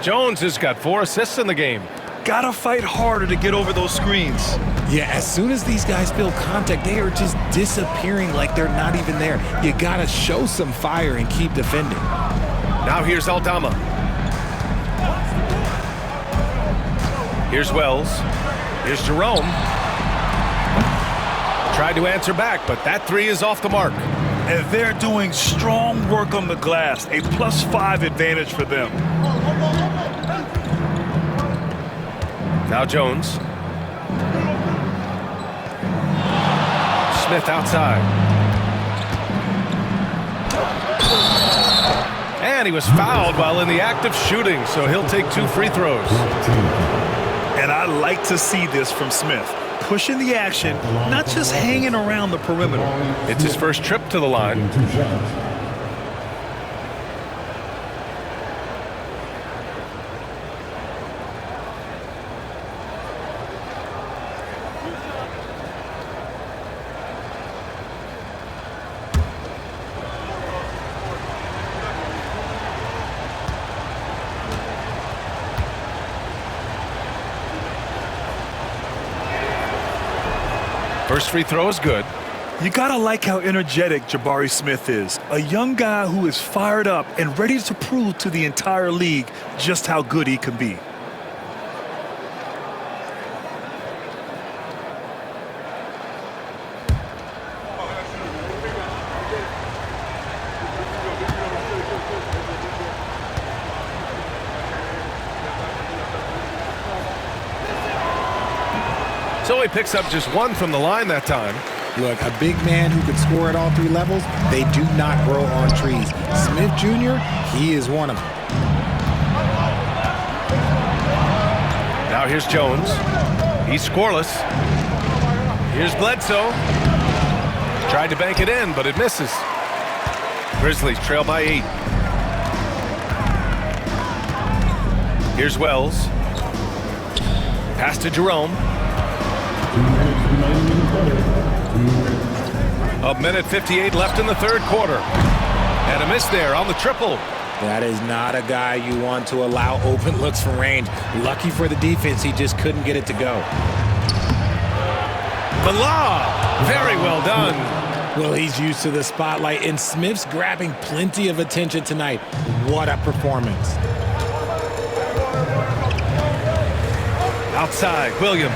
Jones has got 4 assists in the game. Gotta fight harder to get over those screens. Yeah, as soon as these guys feel contact, they are just disappearing like they're not even there. You gotta show some fire and keep defending. Now here's Aldama. Here's Wells. Here's Jerome. Tried to answer back, but that 3 is off the mark. And they're doing strong work on the glass, a +5 advantage for them. Now Jones. Smith outside. And he was fouled while in the act of shooting, so he'll take 2 free throws. And I like to see this from Smith. Pushing the action, not just hanging around the perimeter. It's his first trip to the line. First free throw is good. You gotta like how energetic Jabari Smith is. A young guy who is fired up and ready to prove to the entire league just how good he can be. So he picks up just 1 from the line that time. Look, a big man who can score at all three levels, they do not grow on trees. Smith Jr., he is one of them. Now here's Jones. He's scoreless. Here's Bledsoe. Tried to bank it in, but it misses. Grizzlies trail by 8. Here's Wells. Pass to Jerome. A minute 58 left in the third quarter. And a miss there on the triple. That is not a guy you want to allow open looks from range. Lucky for the defense, he just couldn't get it to go. Bala, very well done. Well, he's used to the spotlight, and Smith's grabbing plenty of attention tonight. What a performance. Outside, Williams.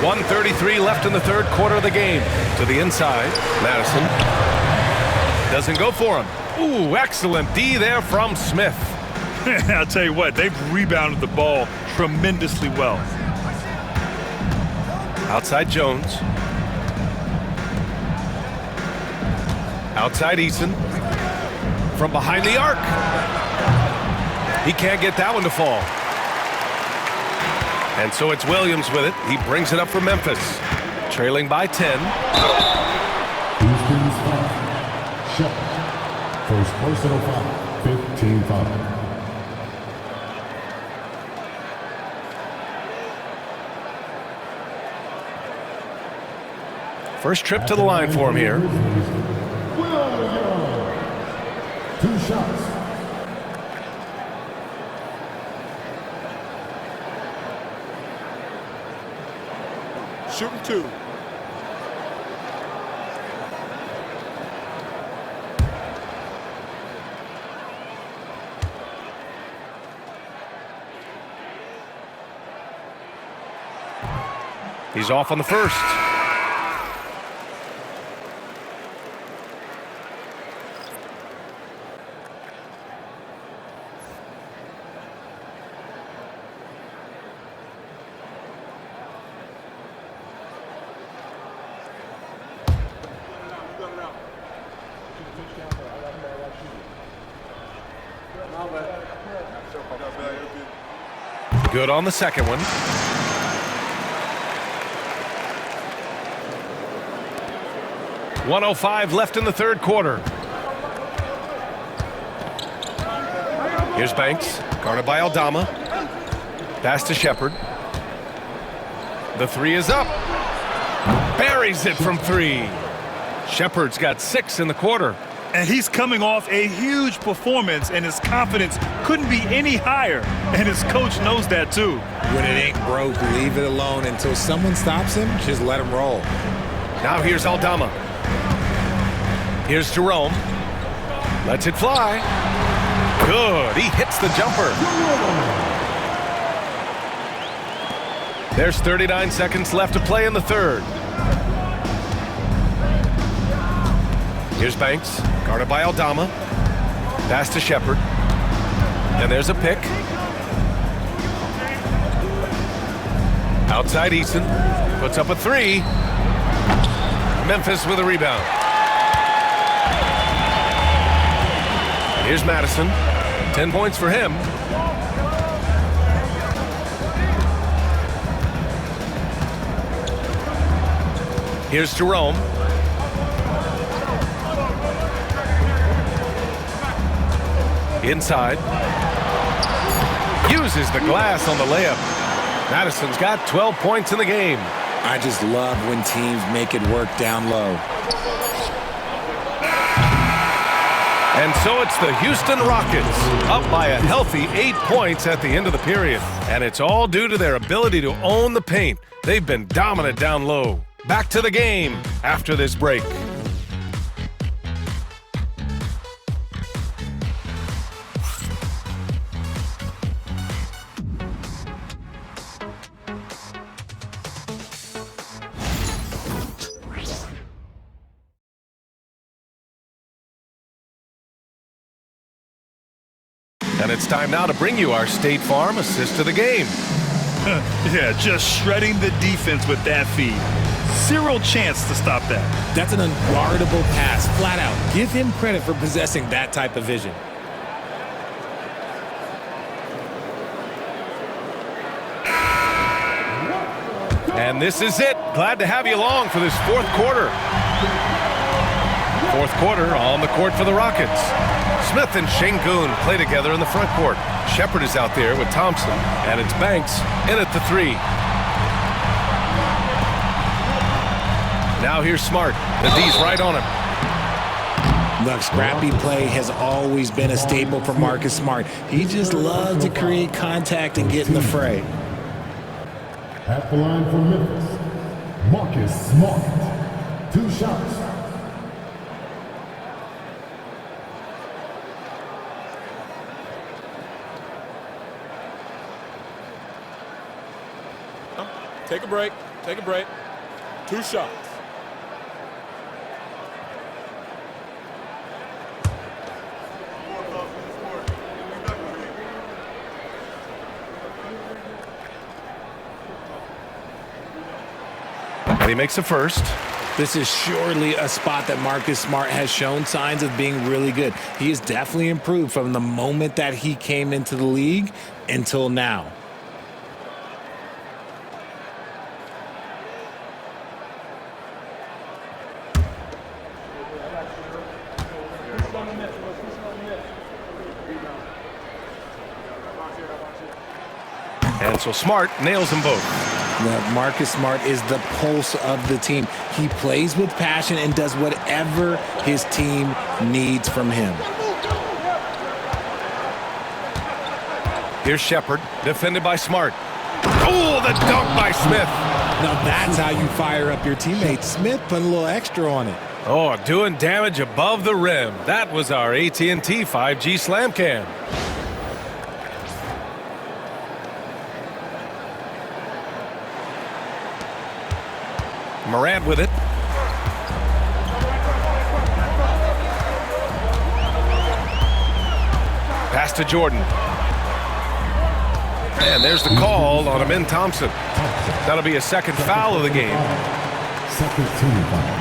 1:33 left in the third quarter of the game. To the inside, Madison. Doesn't go for him. Ooh, excellent D there from Smith. I'll tell you what, they've rebounded the ball tremendously well. Outside Jones. Outside Eason. From behind the arc. He can't get that one to fall. And so it's Williams with it. He brings it up for Memphis. Trailing by 10. Houston's foul. Shot. First personal foul. 15 foul. First trip to the line for him here. Williams. 2 shots. Shooting 2. He's off on the first. Good on the second one. .105 left in the third quarter. Here's Banks, guarded by Aldama. Pass to Shepard. The three is up. Buries it from 3. Shepard's got 6 in the quarter. And he's coming off a huge performance, and his confidence couldn't be any higher. And his coach knows that too. When it ain't broke, leave it alone until someone stops him. Just let him roll. Now here's Aldama. Here's Jerome. Lets it fly. Good. He hits the jumper. There's 39 seconds left to play in the third. Here's Banks, guarded by Aldama. Pass to Shepard. And there's a pick. Outside Eason. Puts up a 3. Memphis with a rebound. Here's Madison. 10 points for him. Here's Jerome. Inside. Uses the glass on the layup. Madison's got 12 points in the game. I just love when teams make it work down low. And so it's the Houston Rockets, up by a healthy 8 points at the end of the period. And it's all due to their ability to own the paint. They've been dominant down low. Back to the game after this break. And it's time now to bring you our State Farm assist to the game. Yeah, just shredding the defense with that feed. Zero chance to stop that. That's an unguardable pass, flat out. Give him credit for possessing that type of vision. And this is it. Glad to have you along for this fourth quarter. Fourth quarter on the court for the Rockets. Smith and Şengün play together in the front court. Shepard is out there with Thompson, and it's Banks in at the 3. Now here's Smart. The D's right on him. Look, scrappy play has always been a staple for Marcus Smart. He just loves to create contact and get in the fray. At the line for Memphis, Marcus Smart. 2 shots. Take a break. Take a break. 2 shots. And he makes the first. This is surely a spot that Marcus Smart has shown signs of being really good. He has definitely improved from the moment that he came into the league until now. And so Smart nails them both. Now, Marcus Smart is the pulse of the team. He plays with passion and does whatever his team needs from him. Here's Shepard, defended by Smart. Oh, the dunk by Smith. Now that's how you fire up your teammates. Smith put a little extra on it. Oh, doing damage above the rim. That was our AT&T 5G Slam Cam. Morant with it. Pass to Jordan. And there's the call on Amin Thompson. That'll be a second foul of the game. Second team foul.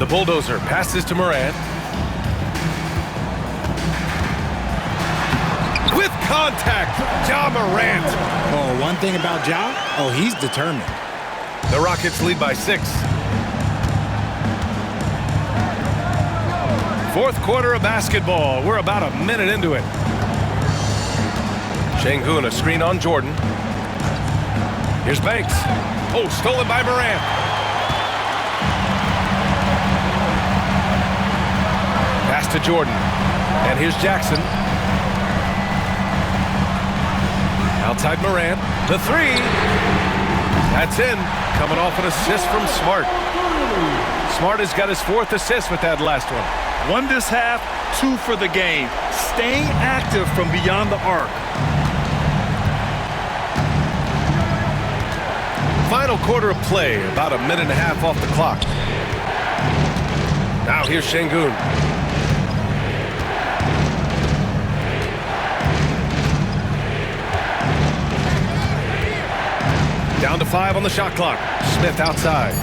The bulldozer passes to Morant. With contact, Ja Morant. Oh, one thing about Ja, he's determined. The Rockets lead by 6. Fourth quarter of basketball. We're about a minute into it. Şengün, a screen on Jordan. Here's Banks. Oh, stolen by Morant. Pass to Jordan. And here's Jackson. Outside Morant. The 3. That's in. Coming off an assist from Smart. Smart has got his 4th assist with that last one. 1 this half, 2 for the game. Staying active from beyond the arc. Final quarter of play, about a minute and a half off the clock. Now here's Şengün. Down to 5 on the shot clock. Smith outside.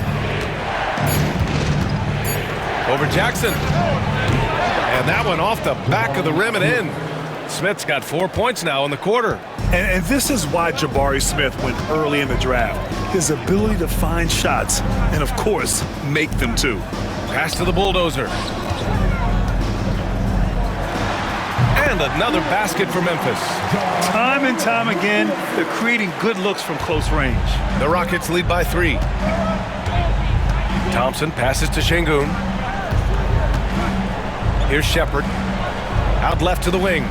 Over Jackson. And that one off the back of the rim and in. Smith's got 4 points now in the quarter. And this is why Jabari Smith went early in the draft. His ability to find shots and, of course, make them too. Pass to the bulldozer. And another basket for Memphis. Time and time again, they're creating good looks from close range. The Rockets lead by 3. Thompson passes to Şengün. Here's Shepard. Out left to the wing.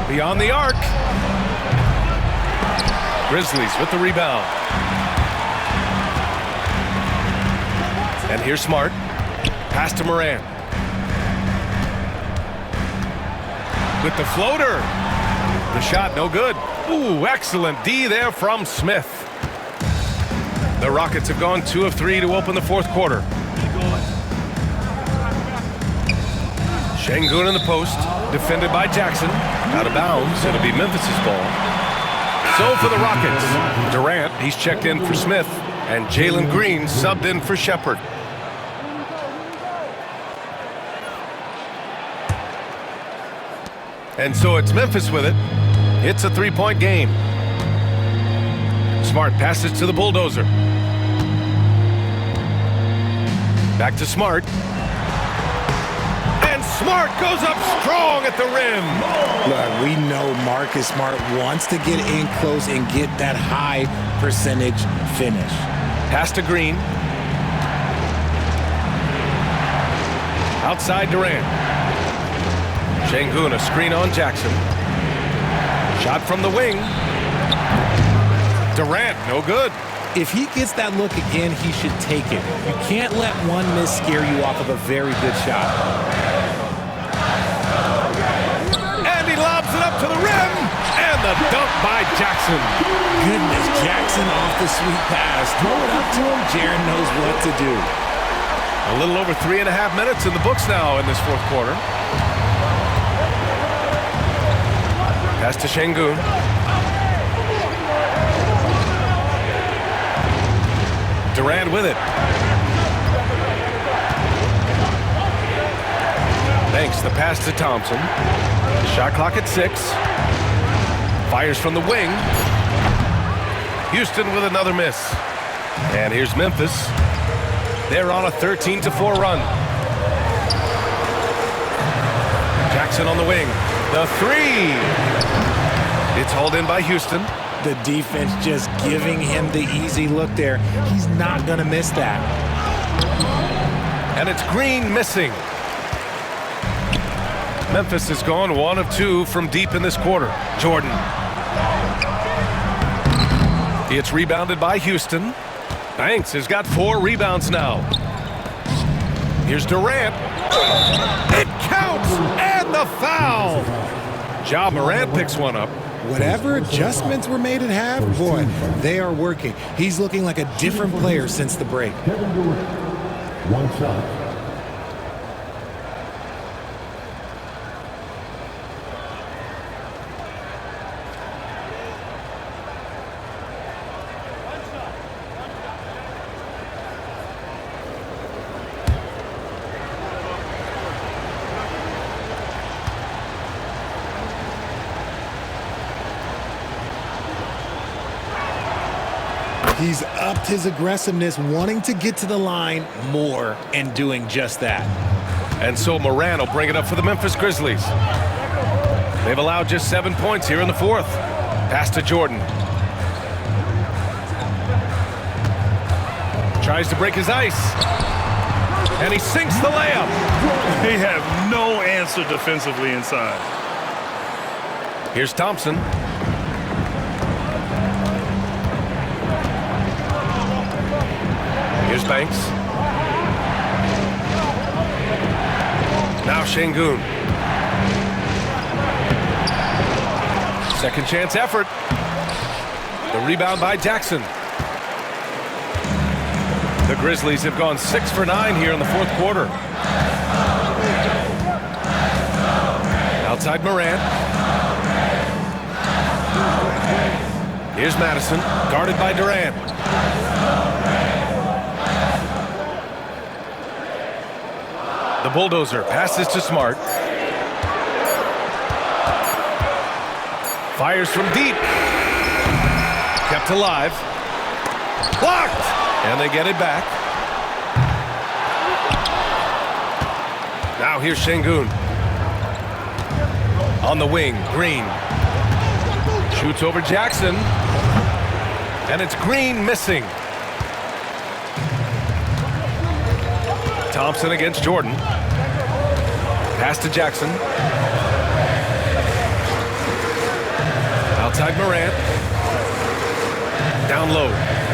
Beyond the arc. Grizzlies with the rebound. And here's Smart. Pass to Morant. With the floater. The shot, no good. Ooh, excellent D there from Smith. The Rockets have gone 2 of 3 to open the fourth quarter. Şengün in the post, defended by Jackson. Out of bounds, it'll be Memphis' ball. So for the Rockets, Durant, he's checked in for Smith, and Jalen Green subbed in for Shepherd. And so it's Memphis with it. It's a 3-point game. Smart passes to the bulldozer. Back to Smart. And Smart goes up strong at the rim. Look, we know Marcus Smart wants to get in close and get that high percentage finish. Pass to Green. Outside Durant. Şengün, a screen on Jackson. Shot from the wing. Durant, no good. If he gets that look again, he should take it. You can't let one miss scare you off of a very good shot. And he lobs it up to the rim. And the dunk by Jackson. Goodness, Jackson off the sweet pass. Throw it up to him. Jaren knows what to do. A little over 3.5 minutes in the books now in this fourth quarter. Pass to Şengün. Durant with it. Banks the pass to Thompson. Shot clock at 6. Fires from the wing. Houston with another miss. And here's Memphis. They're on a 13-4 run. Jackson on the wing. The 3. It's hauled in by Houston. The defense just giving him the easy look there. He's not going to miss that. And it's Green missing. Memphis has gone 1 of 2 from deep in this quarter. Jordan. It's rebounded by Houston. Banks has got 4 rebounds now. Here's Durant. It counts, and the foul. Ja Morant picks one up. Whatever adjustments were made at half, boy, they are working. He's looking like a different player since the break. Kevin Durant, 1 shot. He's upped his aggressiveness, wanting to get to the line more and doing just that. And so Moran will bring it up for the Memphis Grizzlies. They've allowed just 7 points here in the fourth. Pass to Jordan. Tries to break his ice. And he sinks the layup. They have no answer defensively inside. Here's Thompson. Here's Banks. Now Şengün. Second chance effort. The rebound by Jackson. The Grizzlies have gone 6 for 9 here in the fourth quarter. Outside Morant. Here's Madison, guarded by Durant. The bulldozer passes to Smart. Fires from deep. Kept alive. Blocked! And they get it back. Now here's Şengün. On the wing, Green. Shoots over Jackson. And it's Green missing. Thompson against Jordan. Pass to Jackson. Outside Morant. Down low.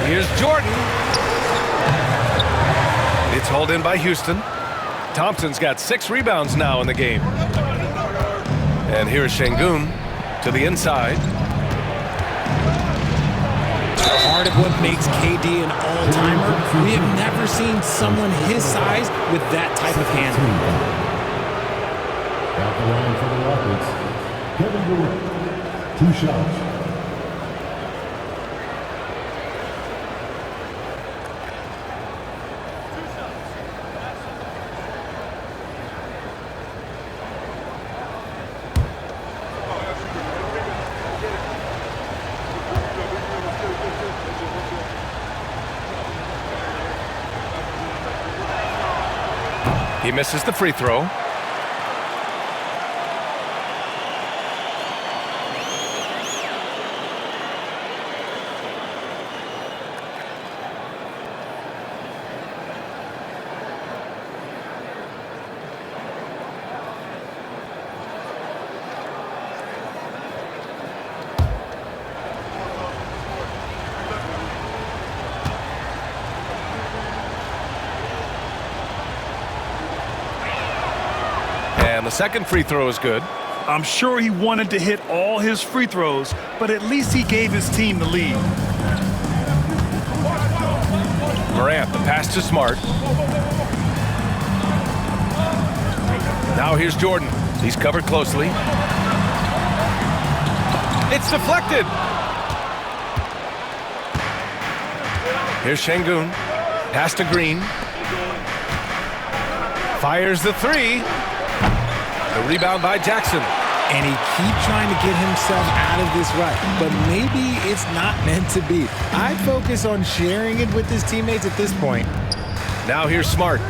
Here's Jordan. It's hauled in by Houston. Thompson's got 6 rebounds now in the game. And here's Şengün. To the inside. Part of what makes KD an all-timer, we have never seen someone his size with that type of handle. At the line for the Rockets, Kevin Durant. 2 shots. He misses the free throw. And the second free throw is good. I'm sure he wanted to hit all his free throws, but at least he gave his team the lead. Morant, the pass to Smart. Now here's Jordan. He's covered closely. It's deflected. Here's Şengün. Pass to Green. Fires the three. The rebound by Jackson. And he keeps trying to get himself out of this rut, but maybe it's not meant to be. I'd focus on sharing it with his teammates at this point. Now here's Smart.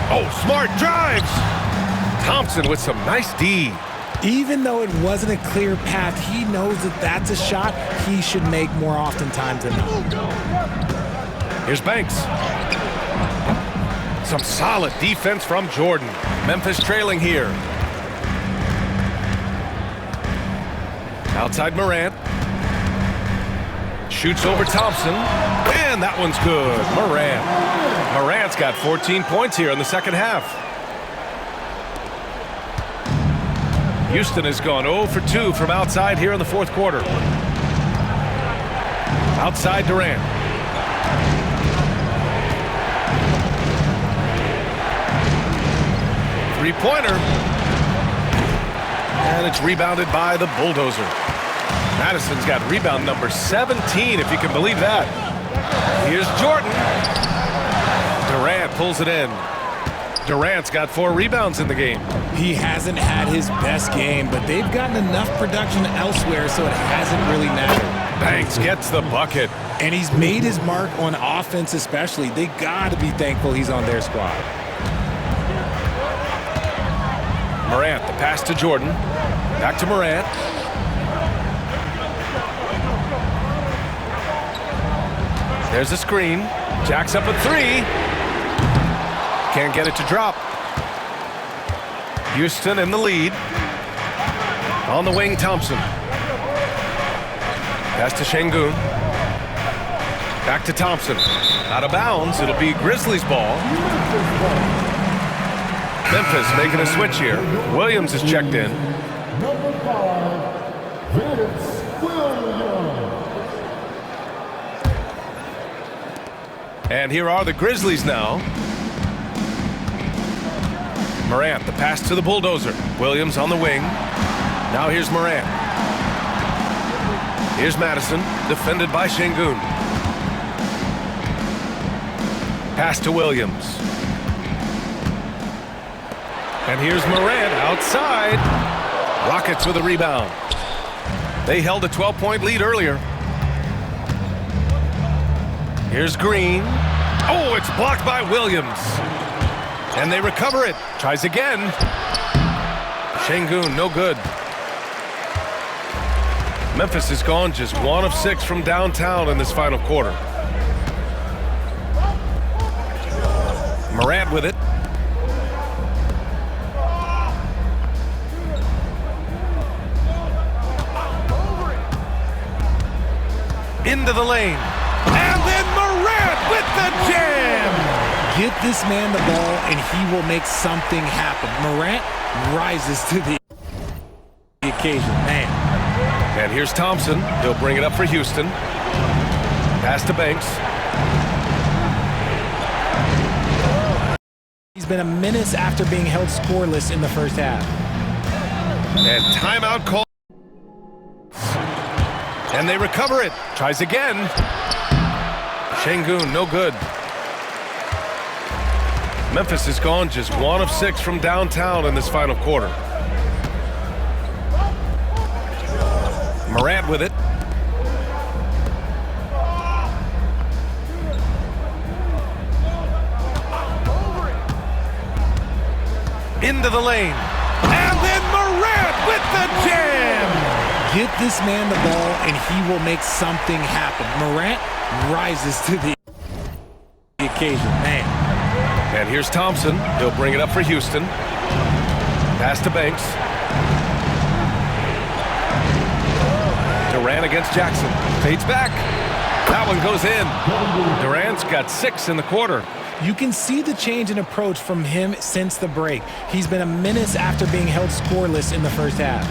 Oh, Smart drives! Thompson with some nice D. Even though it wasn't a clear path, he knows that that's a shot he should make more oftentimes than not. Here's Banks. Some solid defense from Jordan. Memphis trailing here. Outside Morant. Shoots over Thompson. And that one's good. Morant's got 14 points here in the second half. Houston has gone 0 for 2 from outside here in the fourth quarter. Outside Durant. Three-pointer. And it's rebounded by the Bulldozer. Madison's got rebound number 17, if you can believe that. Here's Jordan. Durant pulls it in. Durant's got 4 rebounds in the game. He hasn't had his best game, but they've gotten enough production elsewhere, so it hasn't really mattered. Banks gets the bucket. And he's made his mark on offense especially. They got to be thankful he's on their squad. Morant, the pass to Jordan. Back to Morant. There's a screen. Jacks up a 3. Can't get it to drop. Houston in the lead. On the wing, Thompson. Pass to Şengün. Back to Thompson. Out of bounds. It'll be Grizzlies ball. Memphis making a switch here. Williams is checked in. Number 5, Vince Williams. And here are the Grizzlies now. Morant, the pass to the Bulldozer. Williams on the wing. Now here's Morant. Here's Madison, defended by Şengün. Pass to Williams. And here's Morant outside. Rockets with a rebound. They held a 12-point lead earlier. Here's Green. Oh, it's blocked by Williams. And they recover it. Tries again. Şengün, no good. Memphis has gone just 1 of 6 from downtown in this final quarter. Morant with it. Into the lane. And then Morant with the jam. Get this man the ball, and he will make something happen. Morant rises to the occasion, man. And here's Thompson. He'll bring it up for Houston. Pass to Banks. He's been a menace after being held scoreless in the first half. And timeout call. And they recover it. Tries again. Şengün, no good. Memphis is gone just 1 of 6 from downtown in this final quarter. Morant with it. Into the lane. And then Morant with the jam! Get this man the ball, and he will make something happen. Morant rises to the occasion, man. And here's Thompson. He'll bring it up for Houston. Pass to Banks. Durant against Jackson. Fades back. That one goes in. Durant's got 6 in the quarter. You can see the change in approach from him since the break. He's been a menace after being held scoreless in the first half.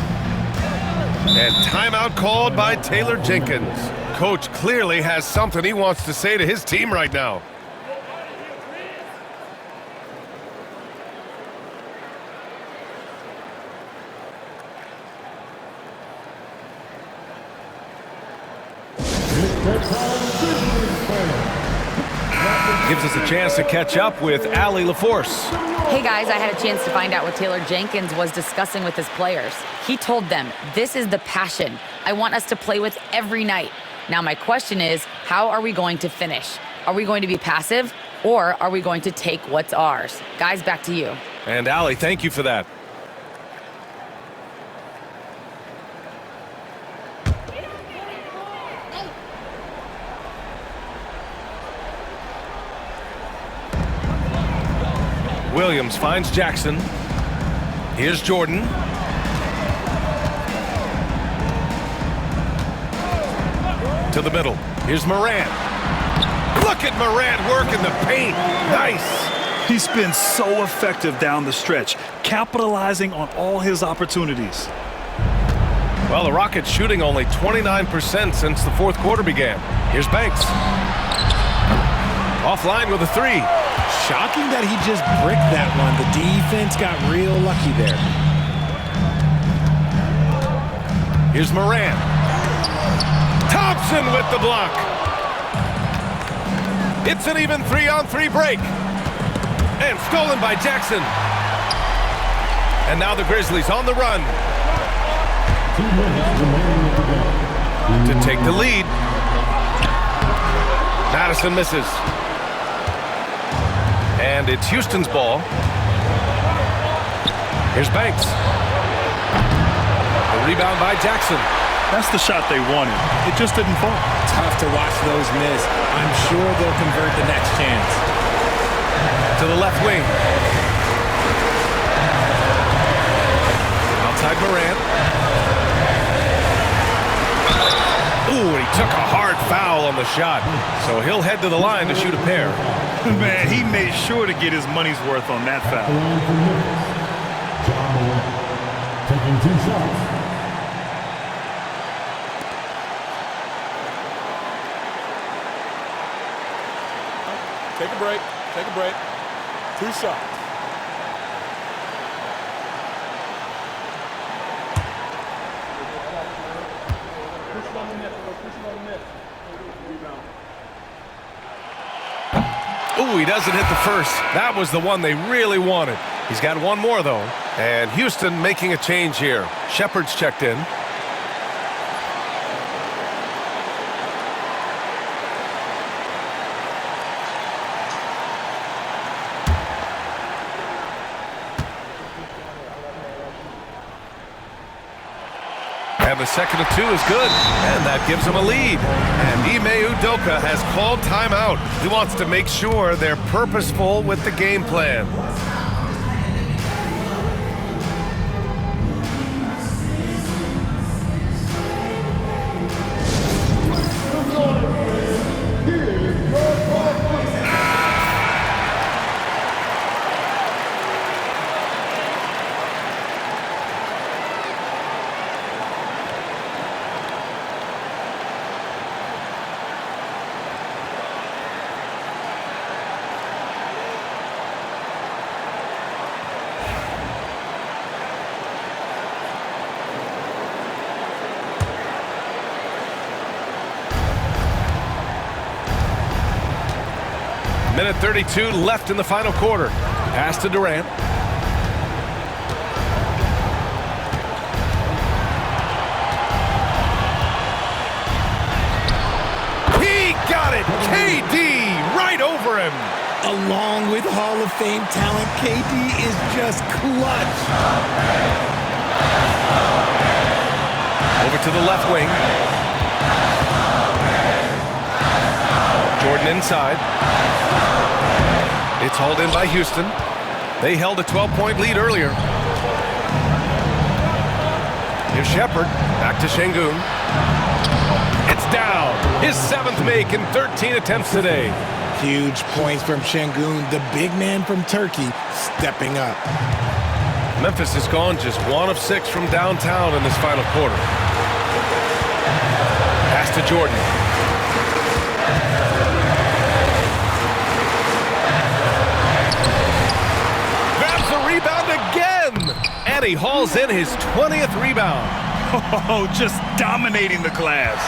And timeout called by Taylor Jenkins. Coach clearly has something he wants to say to his team right now. Gives us a chance to catch up with Allie LaForce. Hey guys, I had a chance to find out what Taylor Jenkins was discussing with his players. He told them, this is the passion I want us to play with every night. Now my question is, how are we going to finish? Are we going to be passive, or are we going to take what's ours? Guys, back to you. And Allie, thank you for that. Williams finds Jackson. Here's Jordan. To the middle. Here's Morant. Look at Morant working the paint. Nice. He's been so effective down the stretch, capitalizing on all his opportunities. Well, the Rockets shooting only 29% since the fourth quarter began. Here's Banks. Offline with a 3. Shocking that he just bricked that one. The defense got real lucky there. Here's Morant. Thompson with the block. It's an even 3-on-3 break. And stolen by Jackson. And now the Grizzlies on the run. To take the lead. Madison misses. And it's Houston's ball. Here's Banks. The rebound by Jackson. That's the shot they wanted. It just didn't fall. Tough to watch those miss. I'm sure they'll convert the next chance. To the left wing. Outside Morant. Ooh, he took a hard foul on the shot. So he'll head to the line to shoot a pair. Man, he made sure to get his money's worth on that foul. John Morant taking 2 shots. Take a break. Take a break. 2 shots. Ooh, he doesn't hit the first. That was the one they really wanted. He's got one more, though. And Houston making a change here. Shepard's checked in. And the second of 2 is good, and that gives him a lead. And Ime Udoka has called timeout. He wants to make sure they're purposeful with the game plan. Minute 32 left in the final quarter. Pass to Durant. He got it! KD right over him! Along with Hall of Fame talent, KD is just clutch. Over to the left wing. Jordan inside. It's hauled in by Houston. They held a 12-point lead earlier. Here's Shepherd. Back to Şengün. It's down. His 7th make in 13 attempts today. Huge points from Şengün, the big man from Turkey, stepping up. Memphis has gone just 1 of 6 from downtown in this final quarter. Pass to Jordan. Grabs the rebound again! And he hauls in his 20th rebound. Oh, just dominating the glass.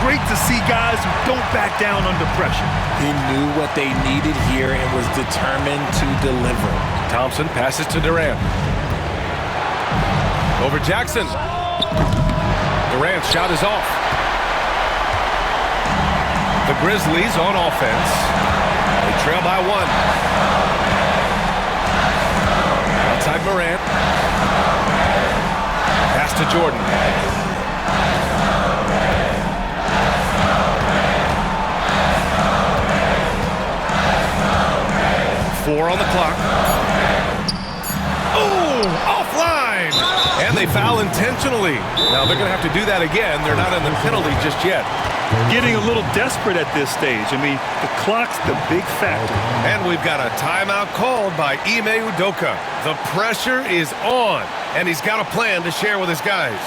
Great to see guys who don't back down under pressure. He knew what they needed here and was determined to deliver. Thompson passes to Durant. Over Jackson. Durant's shot is off. The Grizzlies on offense. They trail by 1. Outside Morant. Pass to Jordan. 4 on the clock. Oh, offline! And they foul intentionally. Now they're going to have to do that again. They're not in the penalty just yet. Getting a little desperate at this stage. I mean, the clock's the big factor. And we've got a timeout called by Ime Udoka. The pressure is on, and he's got a plan to share with his guys.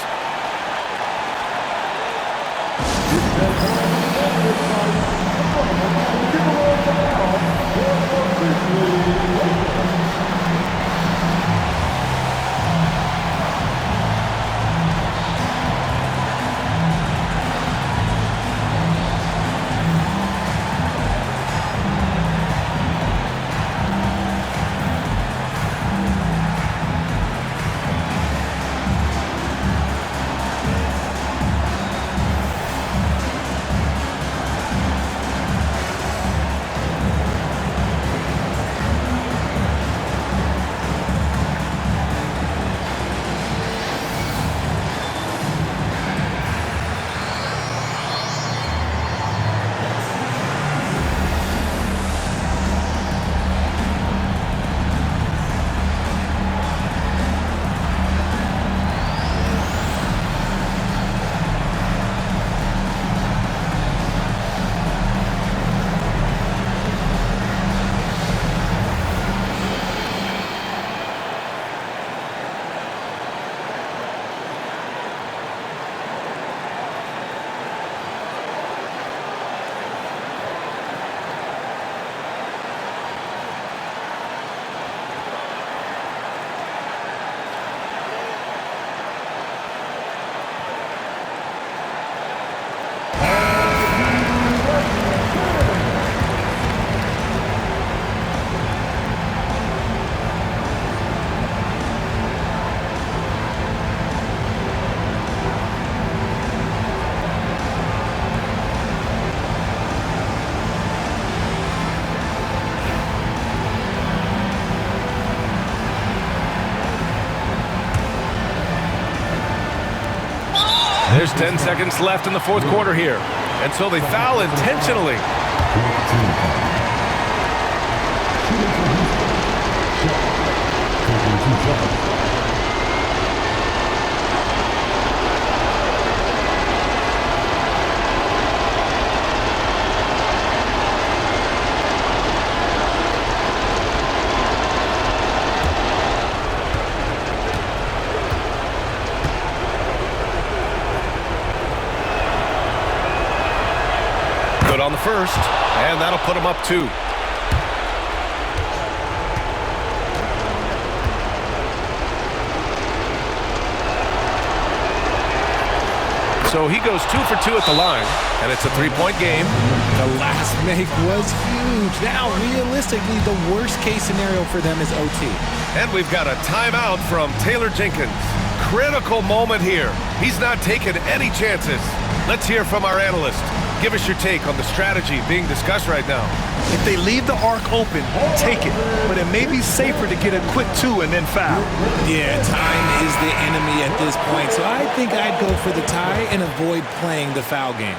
There's 10 seconds left in the fourth quarter here. And so they foul intentionally. On the first, and that'll put him up 2. So he goes 2 for 2 at the line, and it's a 3-point game. The last make was huge. Now, realistically, the worst-case scenario for them is OT. And we've got a timeout from Taylor Jenkins. Critical moment here. He's not taking any chances. Let's hear from our analyst. Give us your take on the strategy being discussed right now. If they leave the arc open, take it. But it may be safer to get a quick 2 and then foul. Yeah, time is the enemy at this point, so I think I'd go for the tie and avoid playing the foul game.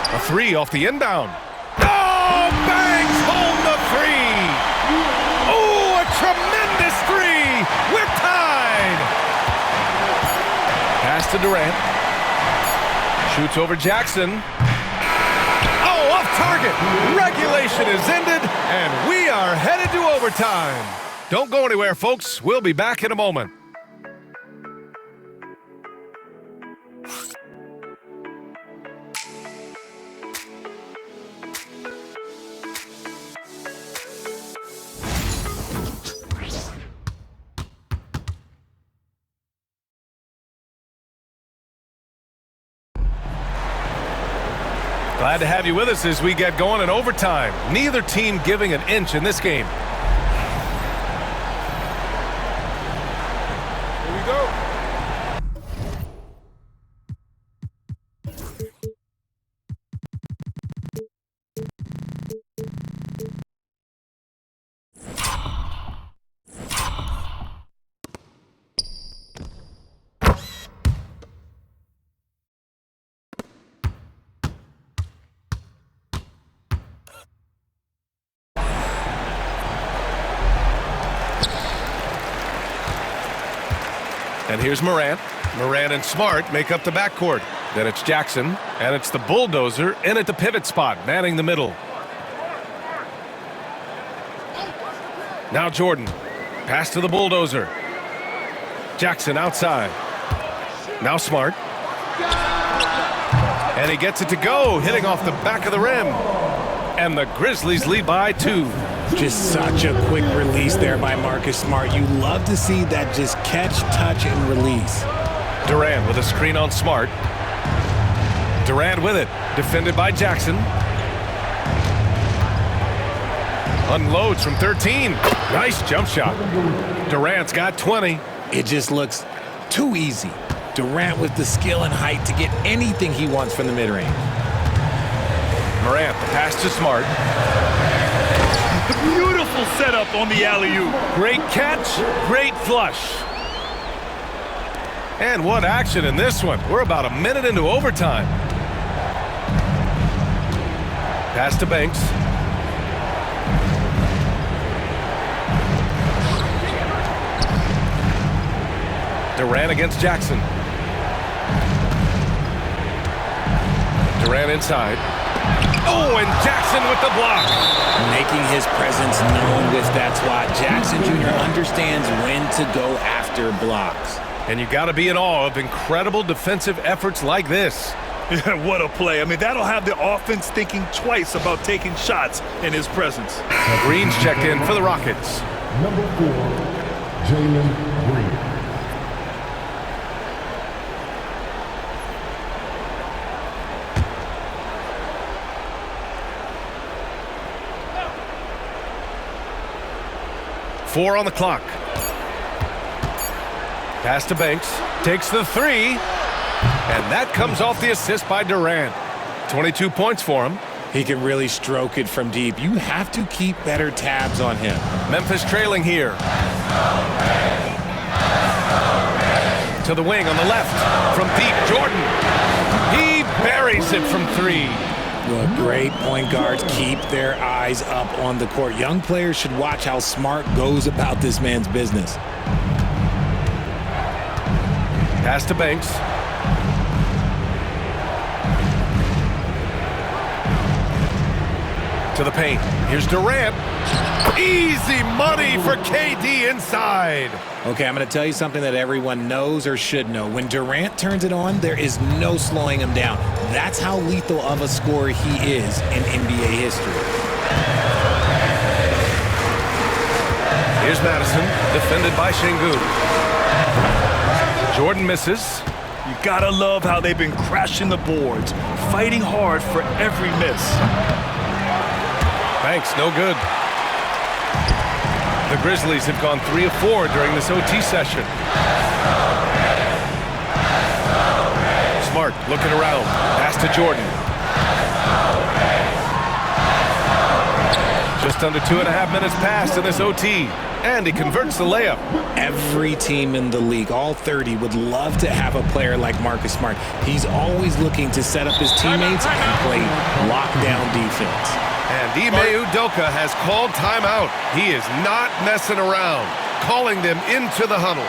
A 3 off the inbound. Oh, bangs home the 3. Oh, a tremendous 3. We're tied. Pass to Durant. Shoots over Jackson. Oh, off target. Regulation is ended, and we are headed to overtime. Don't go anywhere, folks. We'll be back in a moment. Glad to have you with us as we get going in overtime. Neither team giving an inch in this game. Here we go. And here's Morant. Morant and Smart make up the backcourt. Then it's Jackson, and it's the bulldozer in at the pivot spot, manning the middle. Now Jordan. Pass to the bulldozer. Jackson outside. Now Smart. And he gets it to go, hitting off the back of the rim. And the Grizzlies lead by 2. Just such a quick release there by Marcus Smart. You love to see that just catch, touch, and release. Durant with a screen on Smart. Durant with it, defended by Jackson. Unloads from 13. Nice jump shot. Durant's got 20. It just looks too easy. Durant with the skill and height to get anything he wants from the mid-range. Morant, the pass to Smart. Beautiful setup on the alley-oop. Great catch, great flush. And what action in this one. We're about a minute into overtime. Pass to Banks. Durant against Jackson. Durant inside. Oh, and Jackson with the block. Making his presence known with that swat. Jackson Jr. understands when to go after blocks. And you got to be in awe of incredible defensive efforts like this. What a play. I mean, that'll have the offense thinking twice about taking shots in his presence. Green's checked in for the Rockets. Number 4, Jalen Green. Four on the clock. Pass to Banks. Takes the 3. And that comes off the assist by Durant. 22 points for him. He can really stroke it from deep. You have to keep better tabs on him. Memphis trailing here. To the wing on the left. From deep, Jordan. He buries it from 3. Look, great point guards keep their eyes up on the court. Young players should watch how Smart goes about this man's business. Pass to Banks. To the paint. Here's Durant. Easy money for KD inside. Okay, I'm going to tell you something that everyone knows or should know. When Durant turns it on, there is no slowing him down. That's how lethal of a scorer he is in NBA history. Here's Madison, defended by Şengün. Jordan misses. You gotta love how they've been crashing the boards, fighting hard for every miss. Banks, no good. The Grizzlies have gone 3 of 4 during this OT session. Smart looking around. Pass to Jordan. Just under 2.5 minutes passed in this OT. And he converts the layup. Every team in the league, all 30, would love to have a player like Marcus Smart. He's always looking to set up his teammates and play lockdown defense. And Ime Udoka has called timeout. He is not messing around, calling them into the huddle.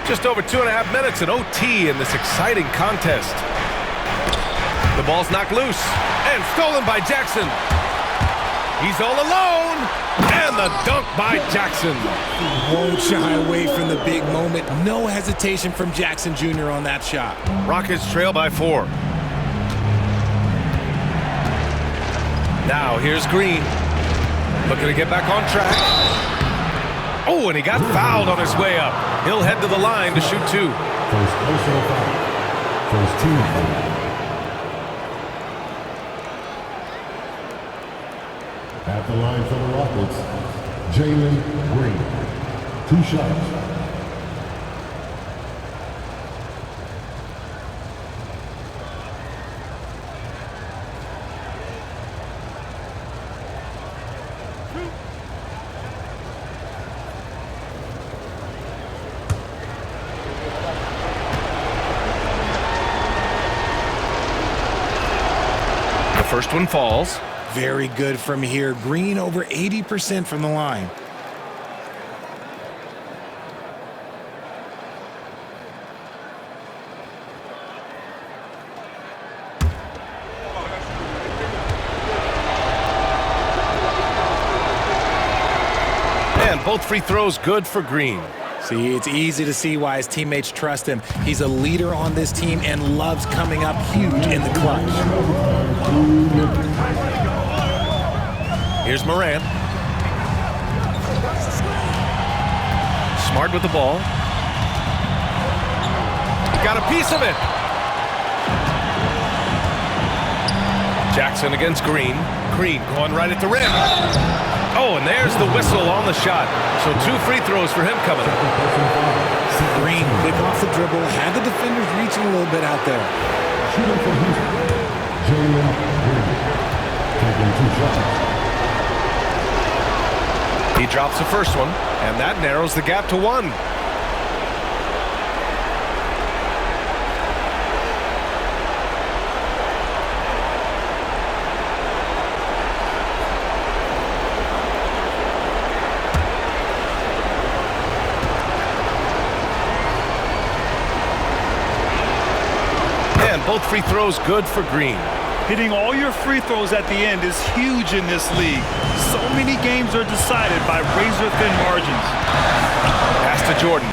Just over 2.5 minutes in OT in this exciting contest. The ball's knocked loose and stolen by Jackson. He's all alone, and the dunk by Jackson. Won't shy away from the big moment. No hesitation from Jackson Jr. on that shot. Rockets trail by 4. Now here's Green, looking to get back on track. Oh, and he got fouled on his way up. He'll head to the line to shoot 2. First personal foul. First team foul. At the line for the Rockets, Jalen Green. 2 shots. First one falls. Very good from here. Green over 80% from the line. And both free throws good for Green. See, it's easy to see why his teammates trust him. He's a leader on this team and loves coming up huge in the clutch. Here's Morant. Smart with the ball. Got a piece of it. Jackson against Green. Green going right at the rim. Oh, and there's the whistle on the shot. So 2 free throws for him coming up. Green, quick off the dribble, had the defenders reaching a little bit out there. Shooting for Houston, Jalen Green. Taking 2 shots. He drops the first one, and that narrows the gap to 1. Both free throws good for Green. Hitting all your free throws at the end is huge in this league. So many games are decided by razor-thin margins. Pass to Jordan.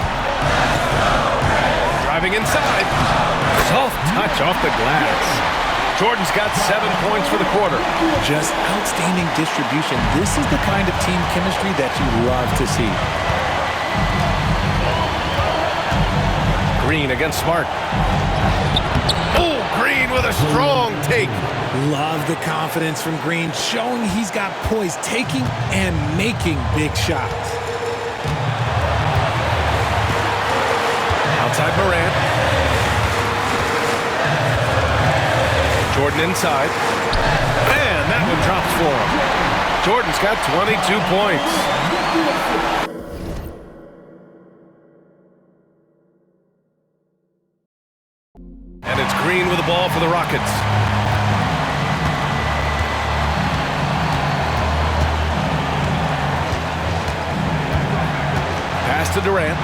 Driving inside. Soft touch off the glass. Jordan's got 7 points for the quarter. Just outstanding distribution. This is the kind of team chemistry that you love to see. Green against Smart. Oh, Green with a strong take. Love the confidence from Green, showing he's got poise, taking and making big shots. Outside Morant. Jordan inside. And that one drops for him. Jordan's got 22 points. And it's Green with the ball for the Rockets. Pass to Durant.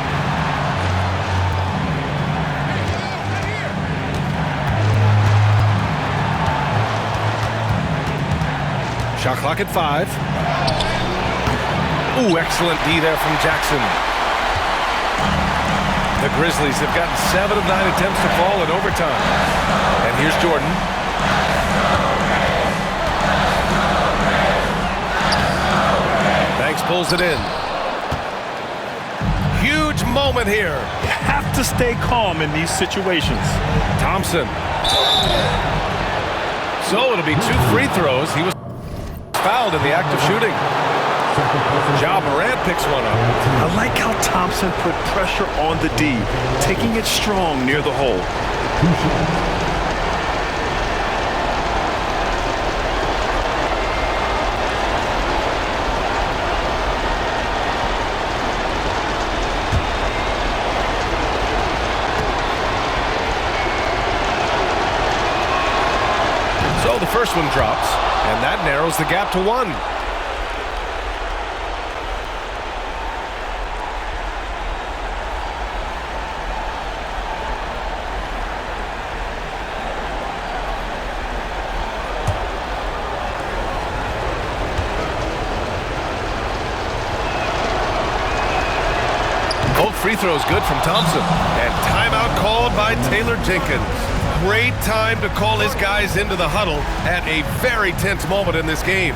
Shot clock at 5. Ooh, excellent D there from Jackson. The Grizzlies have gotten 7 of 9 attempts to fall in overtime. And here's Jordan. Banks pulls it in. Huge moment here. You have to stay calm in these situations. Thompson. So it'll be 2 free throws. He was fouled in the act of shooting. Ja Morant picks one up. I like how Thompson put pressure on the D, taking it strong near the hole. So the first one drops, and that narrows the gap to 1. Both free throws good from Thompson. And timeout called by Taylor Jenkins. Great time to call his guys into the huddle at a very tense moment in this game.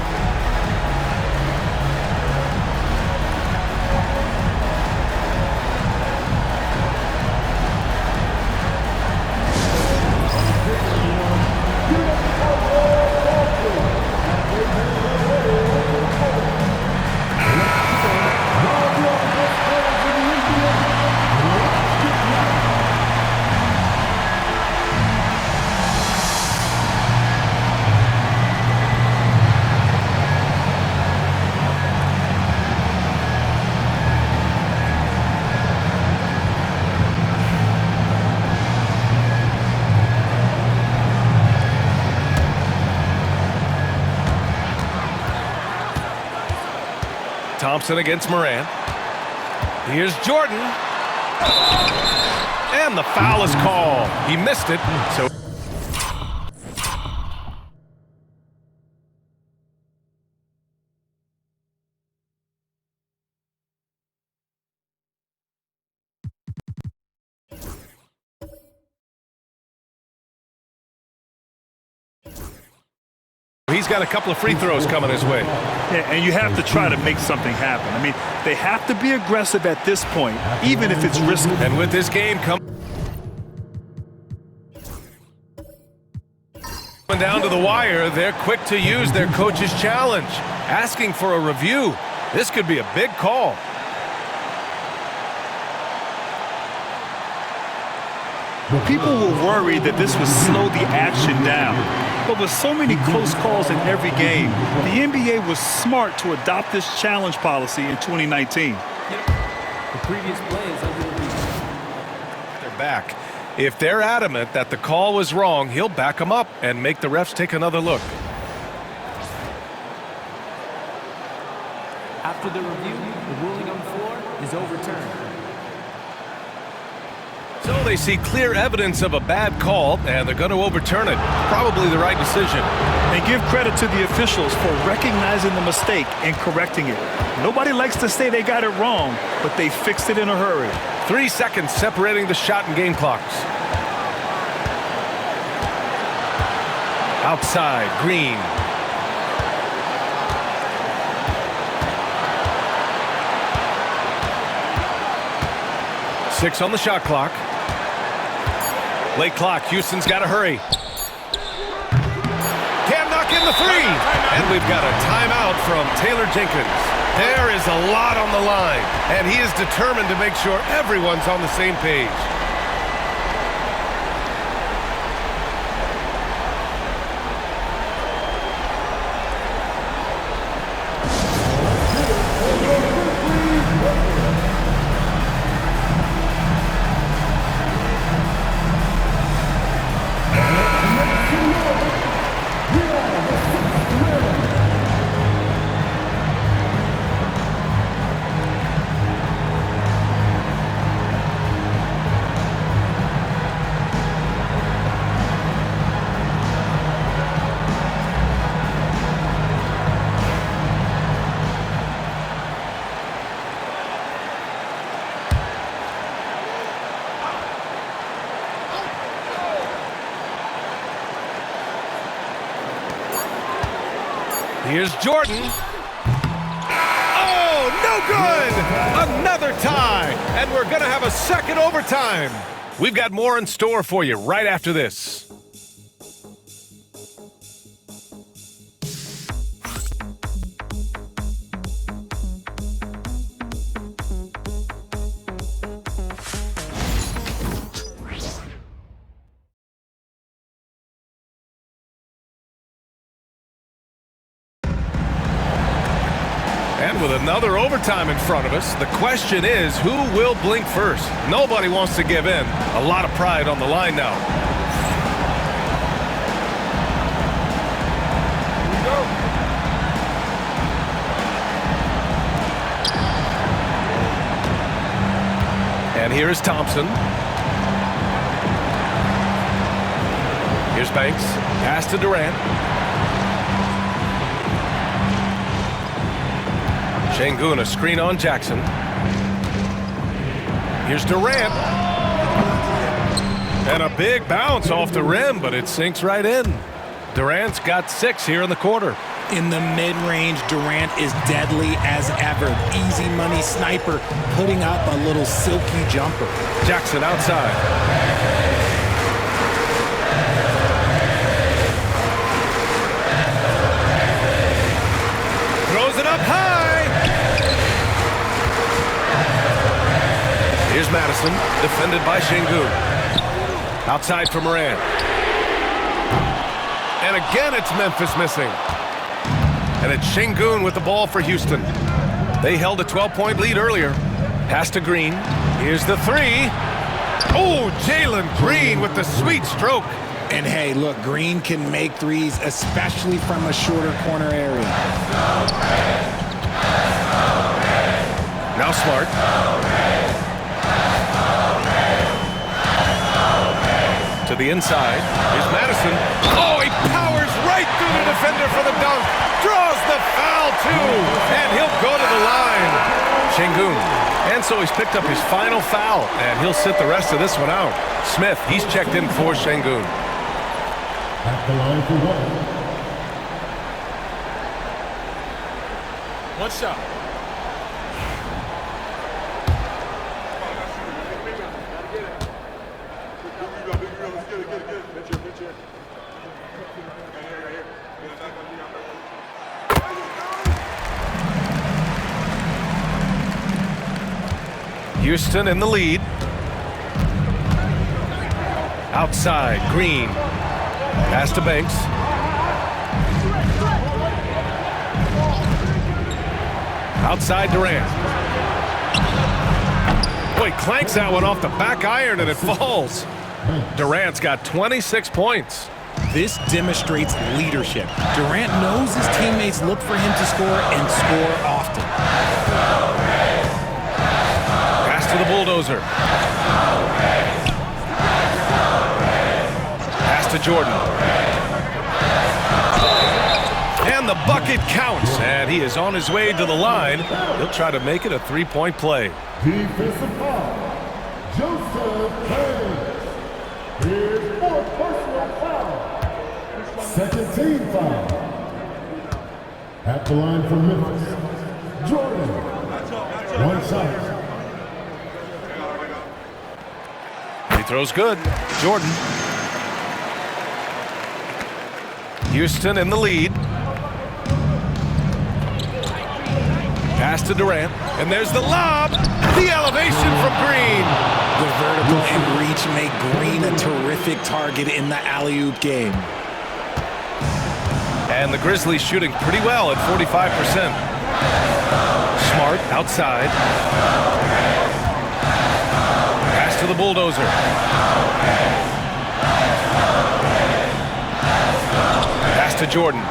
Thompson against Morant. Here's Jordan. And the foul is called. He missed it, so... He's got a couple of free throws coming his way. Yeah, and you have to try to make something happen. I mean, they have to be aggressive at this point, even if it's risky. And with this game coming down to the wire, they're quick to use their coach's challenge, asking for a review. This could be a big call. People were worried that this would slow the action down. But with so many close calls in every game, the NBA was smart to adopt this challenge policy in 2019. The previous play is under review. They're back. If they're adamant that the call was wrong, he'll back them up and make the refs take another look. After the review, the ruling on the floor is overturned. So they see clear evidence of a bad call, and they're going to overturn it. Probably the right decision. And give credit to the officials for recognizing the mistake and correcting it. Nobody likes to say they got it wrong, but they fixed it in a hurry. 3 seconds separating the shot and game clocks. Outside, Green. Six on the shot clock. Late clock. Houston's got to hurry. Can't knock in the three. And we've got a timeout from Taylor Jenkins. There is a lot on the line, and he is determined to make sure everyone's on the same page. Here's Jordan. Oh, no good! Another tie, and we're going to have a second overtime. We've got more in store for you right after this. And with another overtime in front of us, the question is, who will blink first? Nobody wants to give in. A lot of pride on the line now. Here we go. And here is Thompson. Here's Banks. Pass to Durant. Şengün, a screen on Jackson. Here's Durant. And a big bounce off the rim, but it sinks right in. Durant's got 6 here in the quarter. In the mid-range, Durant is deadly as ever. Easy money sniper, putting up a little silky jumper. Jackson outside. Throws it up high. Here's Madison, defended by Şengün. Outside for Morant. And again, it's Memphis missing. And it's Şengün with the ball for Houston. They held a 12-point lead earlier. Pass to Green. Here's the three. Oh, Jalen Green with the sweet stroke. And hey, look, Green can make threes, especially from a shorter corner area. Now Smart. To the inside. Here's Madison. Oh, he powers right through the defender for the dunk. Draws the foul, too. And he'll go to the line. Şengün. And so he's picked up his final foul, and he'll sit the rest of this one out. Smith, he's checked in for Şengün. At the line for one. One shot. Houston in the lead. Outside, Green. Pass to Banks. Outside, Durant. Boy, he clanks that one off the back iron and it falls. Durant's got 26 points. This demonstrates leadership. Durant knows his teammates look for him to score and score often. Pass to the bulldozer. Pass to Jordan. And the bucket counts, and he is on his way to the line. He'll try to make it a three-point play. Defensive foul. Joseph Hayes. His fourth personal foul. Second team foul. At the line for Memphis. Jordan. One shot. throws good. Jordan. Houston in the lead. Pass to Durant. And there's the lob. The elevation from Green. The vertical and reach make Green a terrific target in the alley-oop game. And the Grizzlies shooting pretty well at 45%. Smart outside. Pass to the bulldozer. Pass to Jordan.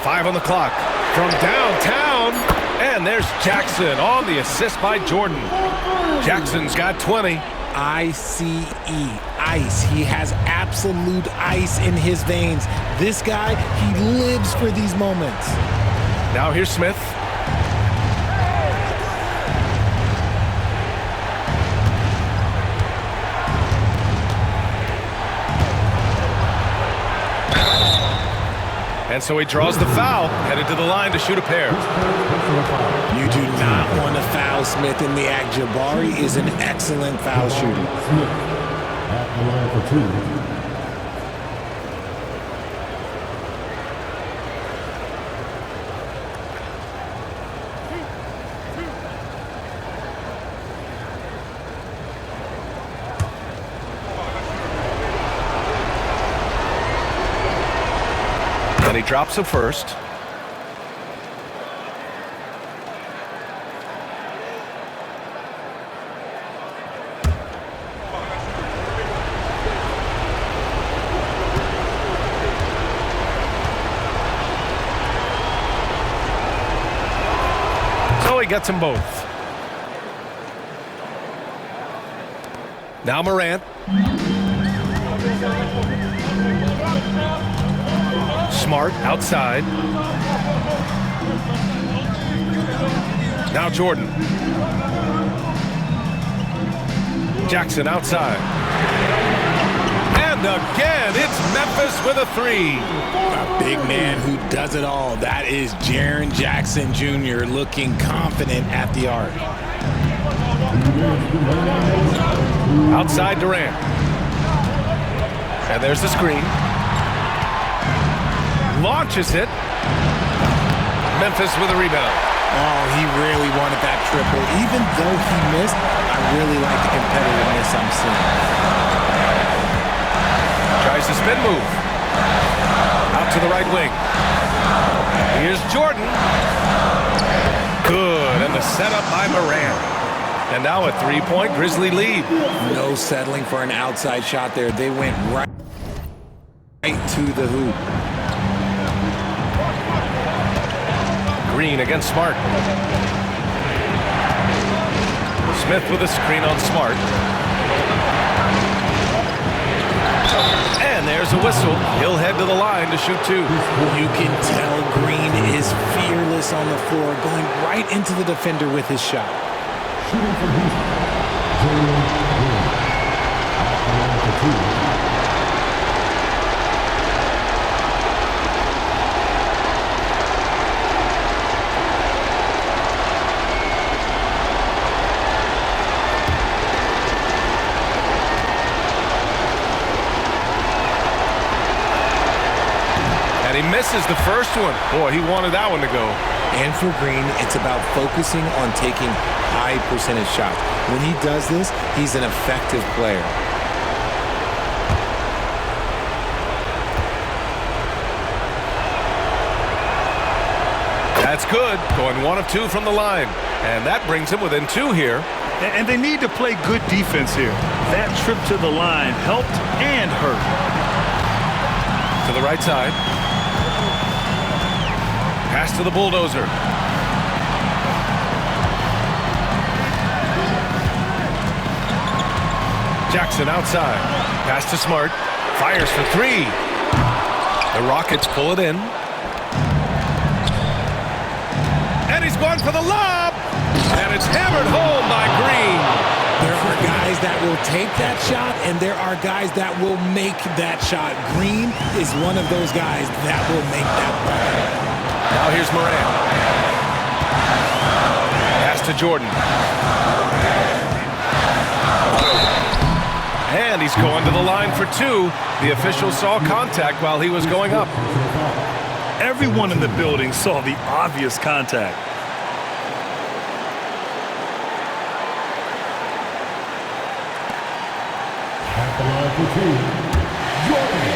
5 on the clock. From downtown. And there's Jackson on the assist by Jordan. Jackson's got 20. ICE, ice. He has absolute ice in his veins. This guy, he lives for these moments. Now here's Smith. And so he draws the foul, headed to the line to shoot a pair. You do not want to foul Smith in the act. Jabari is an excellent foul shooter. Smith at the line for 2. And he drops a first. So he gets them both. Now Morant. Smart outside. Now Jordan. Jackson outside. And again, it's Memphis with a 3. A big man who does it all. That is Jaren Jackson Jr. looking confident at the arc. Outside Durant. And there's the screen. Launches it. Memphis with a rebound. Oh, he really wanted that triple. Even though he missed, I really like the competitiveness I'm seeing. Tries the spin move. Out to the right wing. Here's Jordan. Good. And the setup by Morant. And now a 3-point Grizzly lead. No settling for an outside shot there. They went right to the hoop. Green against Smart. Smith with a screen on Smart. And there's a whistle. He'll head to the line to shoot 2. You can tell Green is fearless on the floor, going right into the defender with his shot. Shooting from Houston, Jalen Green at the line for 2. He misses the first one. Boy, he wanted that one to go. And for Green, it's about focusing on taking high percentage shots. When he does this, he's an effective player. That's good. Going 1 of 2 from the line. And that brings him within 2 here. And they need to play good defense here. That trip to the line helped and hurt. To the right side. Pass to the bulldozer. Jackson outside. Pass to Smart. Fires for 3. The Rockets pull it in. And he's going for the lob. And it's hammered home by Green. There are guys that will take that shot, and there are guys that will make that shot. Green is one of those guys that will make that bucket. Now here's Morant. Pass to Jordan. He's going to the line for 2. The official saw contact while he was going up. Everyone in the building saw the obvious contact. At the line for 2, Jordan.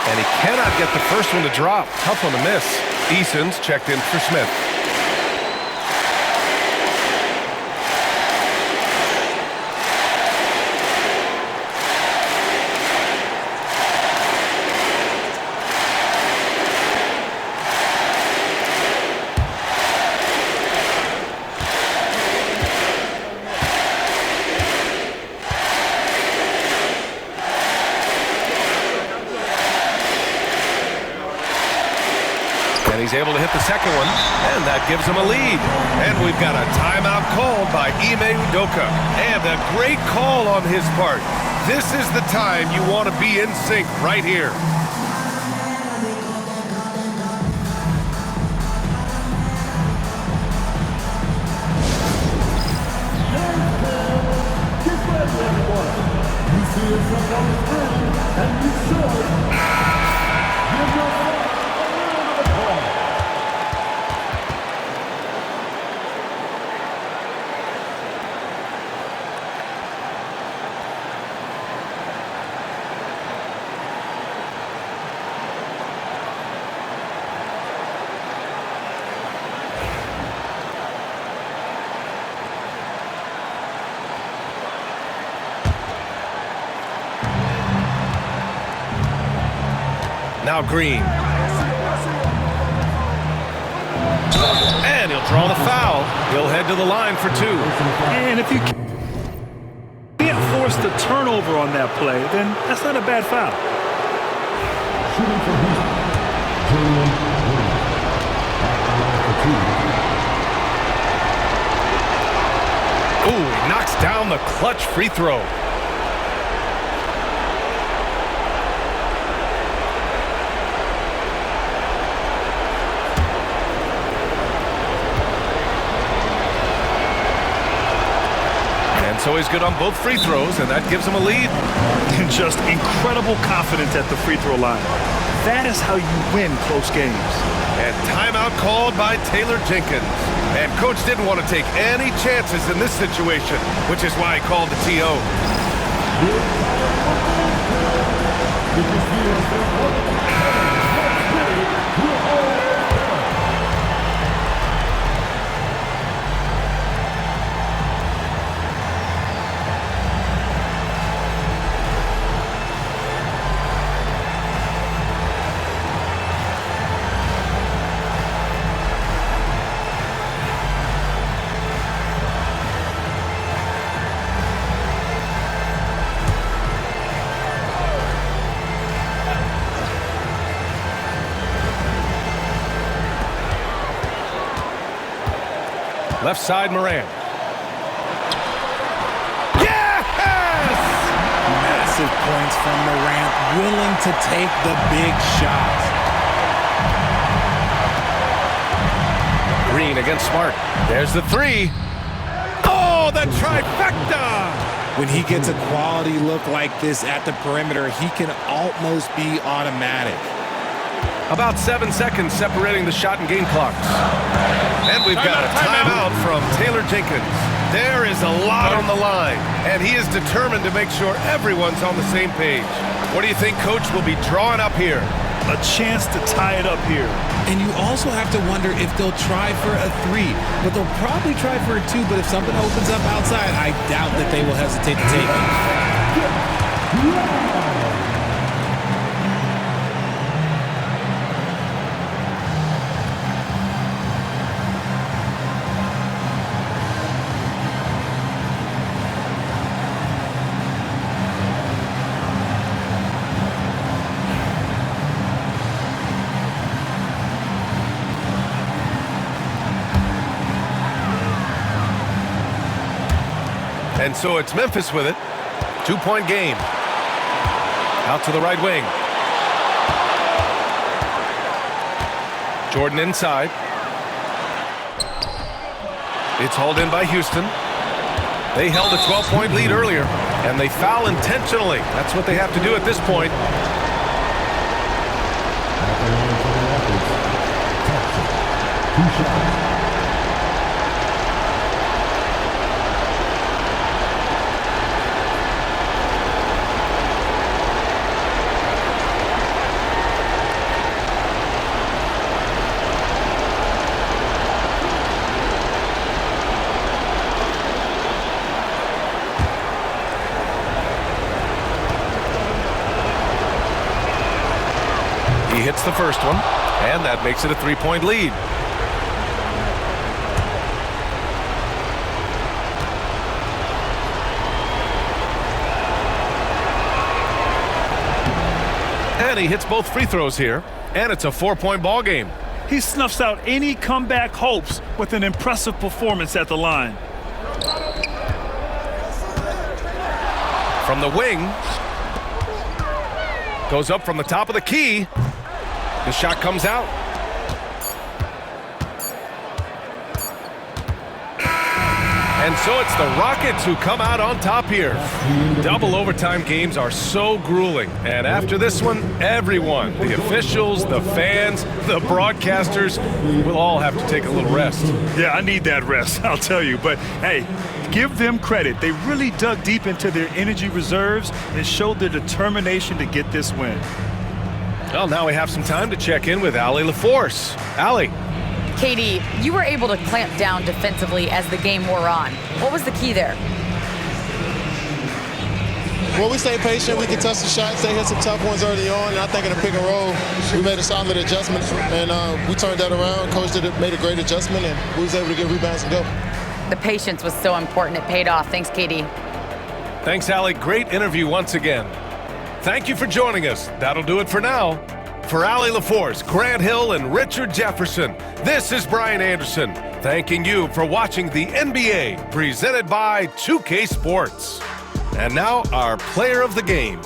And he cannot get the first one to drop. Tough one to miss. Eason's checked in for Smith. And he's able to hit the second one, and that gives him a lead. And we've got a timeout called by Ime Udoka. And a great call on his part. This is the time you want to be in sync right here. You see yourself on the screen, and you should give yourself a round of applause. Now Green. And he'll draw the foul. He'll head to the line for 2. And if you can't force the turnover on that play, then that's not a bad foul. Shooting for Houston, Julian Williams. At the line for 2. Ooh, he knocks down the clutch free throw. So he's good on both free throws, and that gives him a lead. And just incredible confidence at the free throw line. That is how you win close games. And timeout called by Taylor Jenkins. And coach didn't want to take any chances in this situation, which is why he called the TO. Left side, Morant. Yes! Massive points from Morant, willing to take the big shots. Green against Smart. There's the 3. Oh, the trifecta! When he gets a quality look like this at the perimeter, he can almost be automatic. About 7 seconds separating the shot and game clocks. And we've got a timeout from Taylor Jenkins. There is a lot on the line, and he is determined to make sure everyone's on the same page. What do you think Coach will be drawing up here? A chance to tie it up here. And you also have to wonder if they'll try for a 3, but they'll probably try for a 2, but if something opens up outside, I doubt that they will hesitate to take it. And so it's Memphis with it. 2-point game. Out to the right wing. Jordan inside. It's hauled in by Houston. They held a 12-point lead earlier, and they foul intentionally. That's what they have to do at this point. He hits the first one, and that makes it a 3-point lead. And he hits both free throws here, and it's a 4-point ball game. He snuffs out any comeback hopes with an impressive performance at the line. From the wing, goes up from the top of the key. The shot comes out. And so it's the Rockets who come out on top here. Double overtime games are so grueling. And after this one, everyone, the officials, the fans, the broadcasters, will all have to take a little rest. Yeah, I need that rest, I'll tell you. But, hey, give them credit. They really dug deep into their energy reserves and showed their determination to get this win. Well, now we have some time to check in with Allie LaForce. Allie. KD, you were able to clamp down defensively as the game wore on. What was the key there? Well, we stayed patient. We contested shots. They hit some tough ones early on. And I think in the pick and roll, we made a solid adjustment. And we turned that around. Coach made a great adjustment, and we was able to get rebounds and go. The patience was so important. It paid off. Thanks, KD. Thanks, Allie. Great interview once again. Thank you for joining us. That'll do it for now. For Allie LaForce, Grant Hill, and Richard Jefferson, this is Brian Anderson, thanking you for watching the NBA presented by 2K Sports. And now our player of the game.